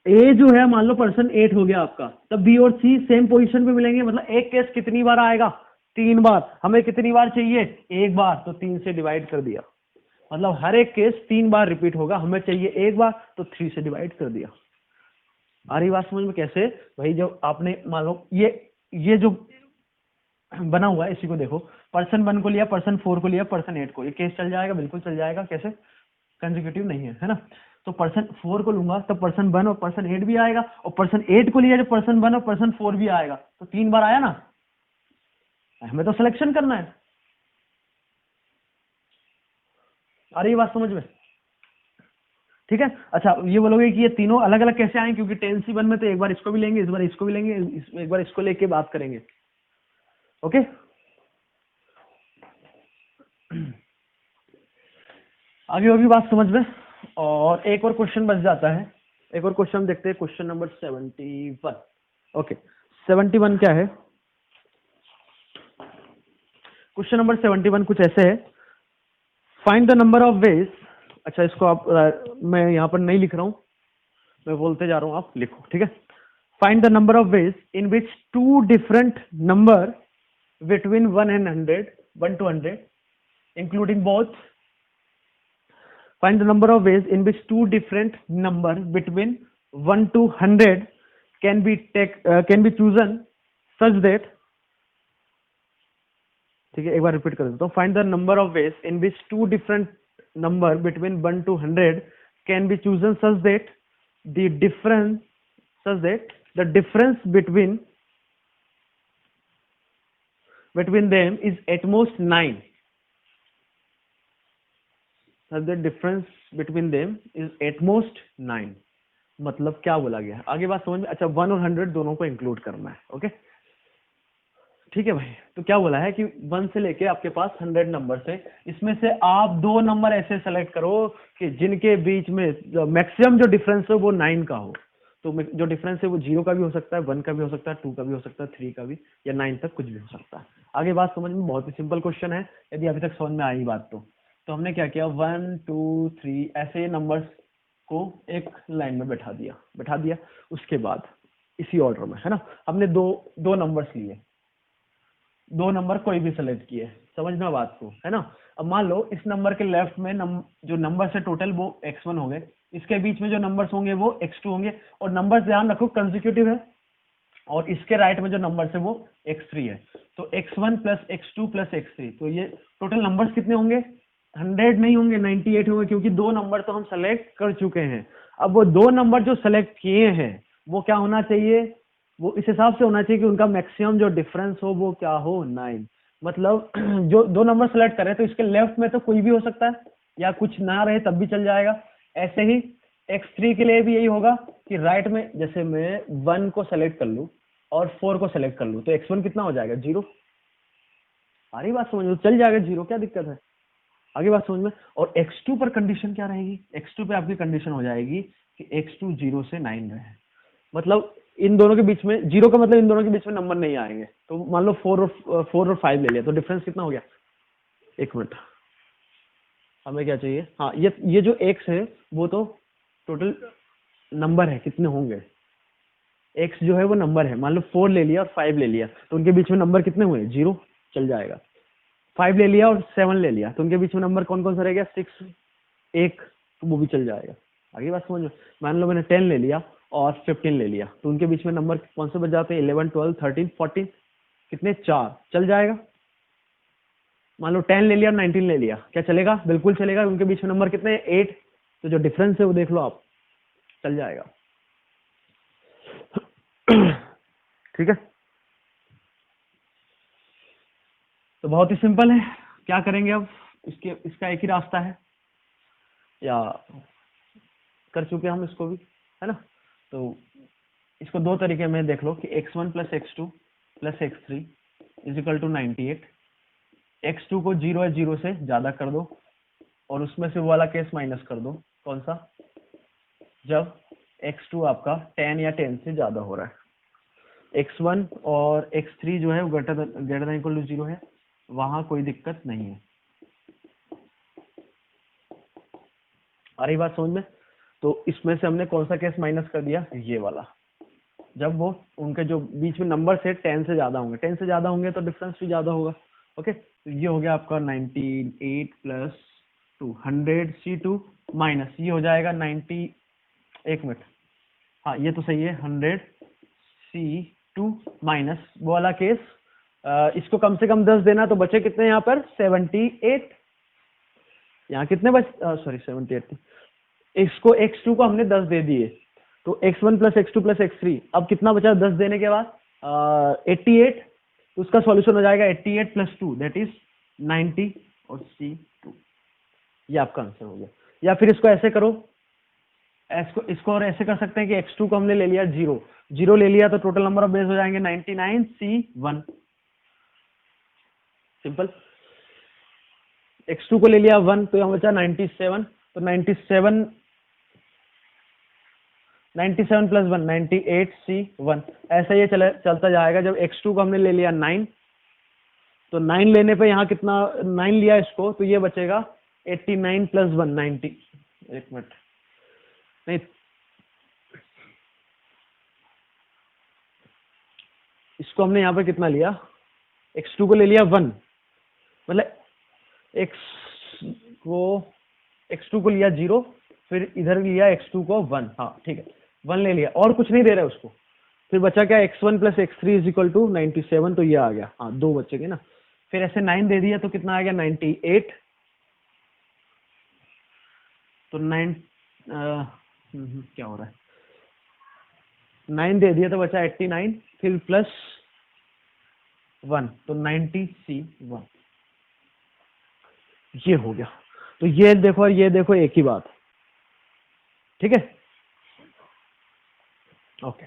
ए जो है, मान लो पर्सन 8 हो गया आपका, तब बी और सी सेम पोजीशन पे मिलेंगे। मतलब एक केस कितनी बार आएगा, 3 बार। हमें कितनी बार चाहिए, 1 बार, तो 3 से डिवाइड कर दिया, मतलब हर एक केस 3 बार रिपीट होगा। हमें चाहिए 1 बार, तो 3 से डिवाइड कर दिया। आ रही बात समझ में कैसे भाई, जब आपने मान लो ये जो बना हुआ है, इसी को देखो, पर्सन 1 को लिया, पर्सन 4 को लिया, पर्सन 8 को, ये केस चल जाएगा, बिल्कुल चल जाएगा। कैसे, कंसेक्यूटिव नहीं है, है ना। तो पर्सन 4 को लूंगा तो पर्सन 1 और पर्सन 8 भी आएगा, और पर्सन 8 को लिया जो पर्सन 1 और पर्सन 4 भी आएगा, तो 3 बार आया ना। हमें तो सिलेक्शन करना है। आ रही है बात समझ में? ठीक है। अच्छा, ये बोलोगे कि ये तीनों अलग अलग कैसे आए, क्योंकि टेंसी 1 में तो एक बार इसको भी लेंगे, इस बार इसको भी लेंगे, एक बार इसको लेके बात करेंगे। ओके, आगे होगी बात समझ में। और एक और क्वेश्चन बच जाता है, एक और क्वेश्चन देखते हैं, क्वेश्चन नंबर 71। ओके, 71 क्या है? क्वेश्चन नंबर 71 कुछ ऐसे है, find the number of veg. अच्छा, इसको आप मैं यहाँ पर नहीं लिख रहा हूँ, मैं बोलते जा रहा हूँ, आप लिखो, ठीक है। Find the number of ways in which two different number between 1 and 100, 1 to 100, including both. Find the number of ways in which two different number between 1 to 100 can be chosen such that, ठीक है, एक बार repeat कर देता हूँ। Find the number of ways in which two different number between 1 to 100 can be chosen such that the difference between them is at most 9. The difference between them is at most 9. मतलब क्या बोला गया, आगे बात समझ में। अच्छा, 1 और 100 दोनों को इंक्लूड करना है। ओके, ठीक है भाई। तो क्या बोला है कि 1 से लेके आपके पास 100 नंबर है, इसमें से आप 2 नंबर ऐसे सेलेक्ट करो कि जिनके बीच में मैक्सिमम जो डिफरेंस है वो 9 का हो। तो जो डिफरेंस है वो 0 का भी हो सकता है, 1 का भी हो सकता है, 2 का भी हो सकता है, 3 का भी, या 9 तक कुछ भी हो सकता है। आगे बात समझ में, बहुत ही सिंपल क्वेश्चन है, यदि अभी तक समझ में आई बात तो हमने क्या किया, 1 2 3 ऐसे नंबर्स को एक लाइन में बैठा दिया। उसके बाद इसी ऑर्डर में, है ना, हमने दो नंबर्स लिए, 2 नंबर कोई भी सेलेक्ट किए, समझना बात को, है ना। अब मान लो इस नंबर के लेफ्ट में जो नंबर्स है टोटल वो x1 हो गए, इसके बीच में जो नंबर्स होंगे वो x2 होंगे, और नंबर्स ध्यान रखो कंसेक्यूटिव है, और इसके राइट में जो नंबर्स है वो x3 है। तो x1 plus x2 plus x3, तो ये टोटल नंबर्स कितने होंगे, 100 नहीं होंगे, 98 होंगे, क्योंकि 2 नंबर तो हम सेलेक्ट कर चुके हैं। अब वो 2 नंबर जो सेलेक्ट किए हैं वो क्या होना चाहिए, वो इस हिसाब से होना चाहिए कि उनका मैक्सिमम जो डिफरेंस हो वो क्या हो, 9। मतलब जो 2 नंबर सेलेक्ट करें तो इसके लेफ्ट में तो कोई भी हो सकता है, या कुछ ना रहे तब भी चल जाएगा। ऐसे ही x3 के लिए भी यही होगा कि राइट में जैसे मैं 1 को सेलेक्ट कर लूं और 4 को सेलेक्ट कर लूं, तो x1 कितना हो जाएगा, 0। आ रही बात समझ में, चल जाएगा 0, क्या दिक्कत है, आगे बात समझ में। और x2 पर कंडीशन क्या रहेगी, x2 पे आपकी कंडीशन हो जाएगी कि x2 0 से 9 रहे, मतलब इन दोनों के बीच में 0 का मतलब इन दोनों के बीच में नंबर नहीं आएंगे। तो मान लो 4 और 5 ले लिया, तो डिफरेंस कितना हो गया, एक मिनट, हमें क्या चाहिए, हाँ, ये जो x है वो तो टोटल नंबर है, कितने होंगे, x जो है वो नंबर है, मान लो 4 ले लिया और 5 ले लिया, तो उनके बीच में नंबर कितने हुए, 0, चल जाएगा। 5 ले लिया और 7 ले लिया, तो उनके बीच में नंबर कौन कौन सा रह गया, 6, 1, तो वो भी चल जाएगा। आगे बात समझ में। मान लो मैंने 10 ले लिया और 15 ले लिया, तो उनके बीच में नंबर कौन से बच जाते हैं, 11, 12, 13, 14, कितने, 4, चल जाएगा। मान लो 10 ले लिया और 19 ले लिया, क्या चलेगा, बिल्कुल चलेगा, उनके बीच में नंबर कितने, 8, तो जो डिफरेंस है वो देख लो आप, चल जाएगा। ठीक है, तो बहुत ही सिंपल है। क्या करेंगे अब, इसका एक ही रास्ता है, या कर चुके हम इसको भी, है ना। तो इसको 2 तरीके में देख लो कि x1 plus x2 plus x3 is equal to 98। x2 को 0 है, 0 से ज्यादा कर दो, और उसमें से वो वाला केस माइनस कर दो, कौन सा, जब x2 आपका 10 या 10 से ज्यादा हो रहा है। x1 और x3 जो है वो ग्रेटर देन इक्वल टू 0 है, वहां कोई दिक्कत नहीं है। आ रही बात समझ में। तो इसमें से हमने कौन सा केस माइनस कर दिया, ये वाला, जब वो उनके जो बीच में नंबर से 10 से ज्यादा होंगे, 10 से ज्यादा होंगे तो डिफरेंस भी ज्यादा होगा। ओके, तो ये हो गया आपका 98 प्लस 200 C2 माइनस ये हो जाएगा 90, एक मिनट, हाँ ये तो सही है, 100 C2 माइनस वो वाला केस, इसको कम से कम 10 देना, तो बचे कितने यहाँ पर, 78, यहाँ कितने बच, सॉरी 78, इसको x2 को हमने 10 दे दिए, तो x1 plus x2 plus x3, अब कितना बचा 10 देने के बाद 88, तो उसका सॉल्यूशन हो जाएगा 88 प्लस 2 दैट इज 90 और C2, ये आपका आंसर हो गया। या फिर इसको ऐसे करो, इसको और ऐसे कर सकते हैं कि x2 को हमने ले लिया 0 ले लिया, तो टोटल नंबर ऑफ बेस हो जाएंगे 99 C1, सिंपल। x2 को ले लिया 1, तो यहाँ बचा 97, तो 97 प्लस 1 98 C1, ऐसा ये चलता जाएगा। जब x2 को हमने ले लिया 9, तो 9 लेने पे यहाँ कितना 9 लिया इसको, तो ये बचेगा 89 प्लस 1 90, एक मिनट नहीं, इसको हमने यहाँ पे कितना लिया, x2 को ले लिया 1, मतलब x2 को लिया 0, फिर इधर लिया x2 को 1, हाँ ठीक है 1 ले लिया, और कुछ नहीं दे रहा है उसको। फिर बचा क्या x1 plus x3 is equal to 97, तो ये आ गया, हाँ 2 बचेंगे ना। फिर ऐसे 9 दे दिया तो कितना आ गया 98, तो 9 क्या हो रहा है, 9 दे दिया तो बचा 89, फिर प्लस 1 तो 90 C1, ये हो गया। तो ये देखो और ये देखो एक ही बात, ठीक है, ओके।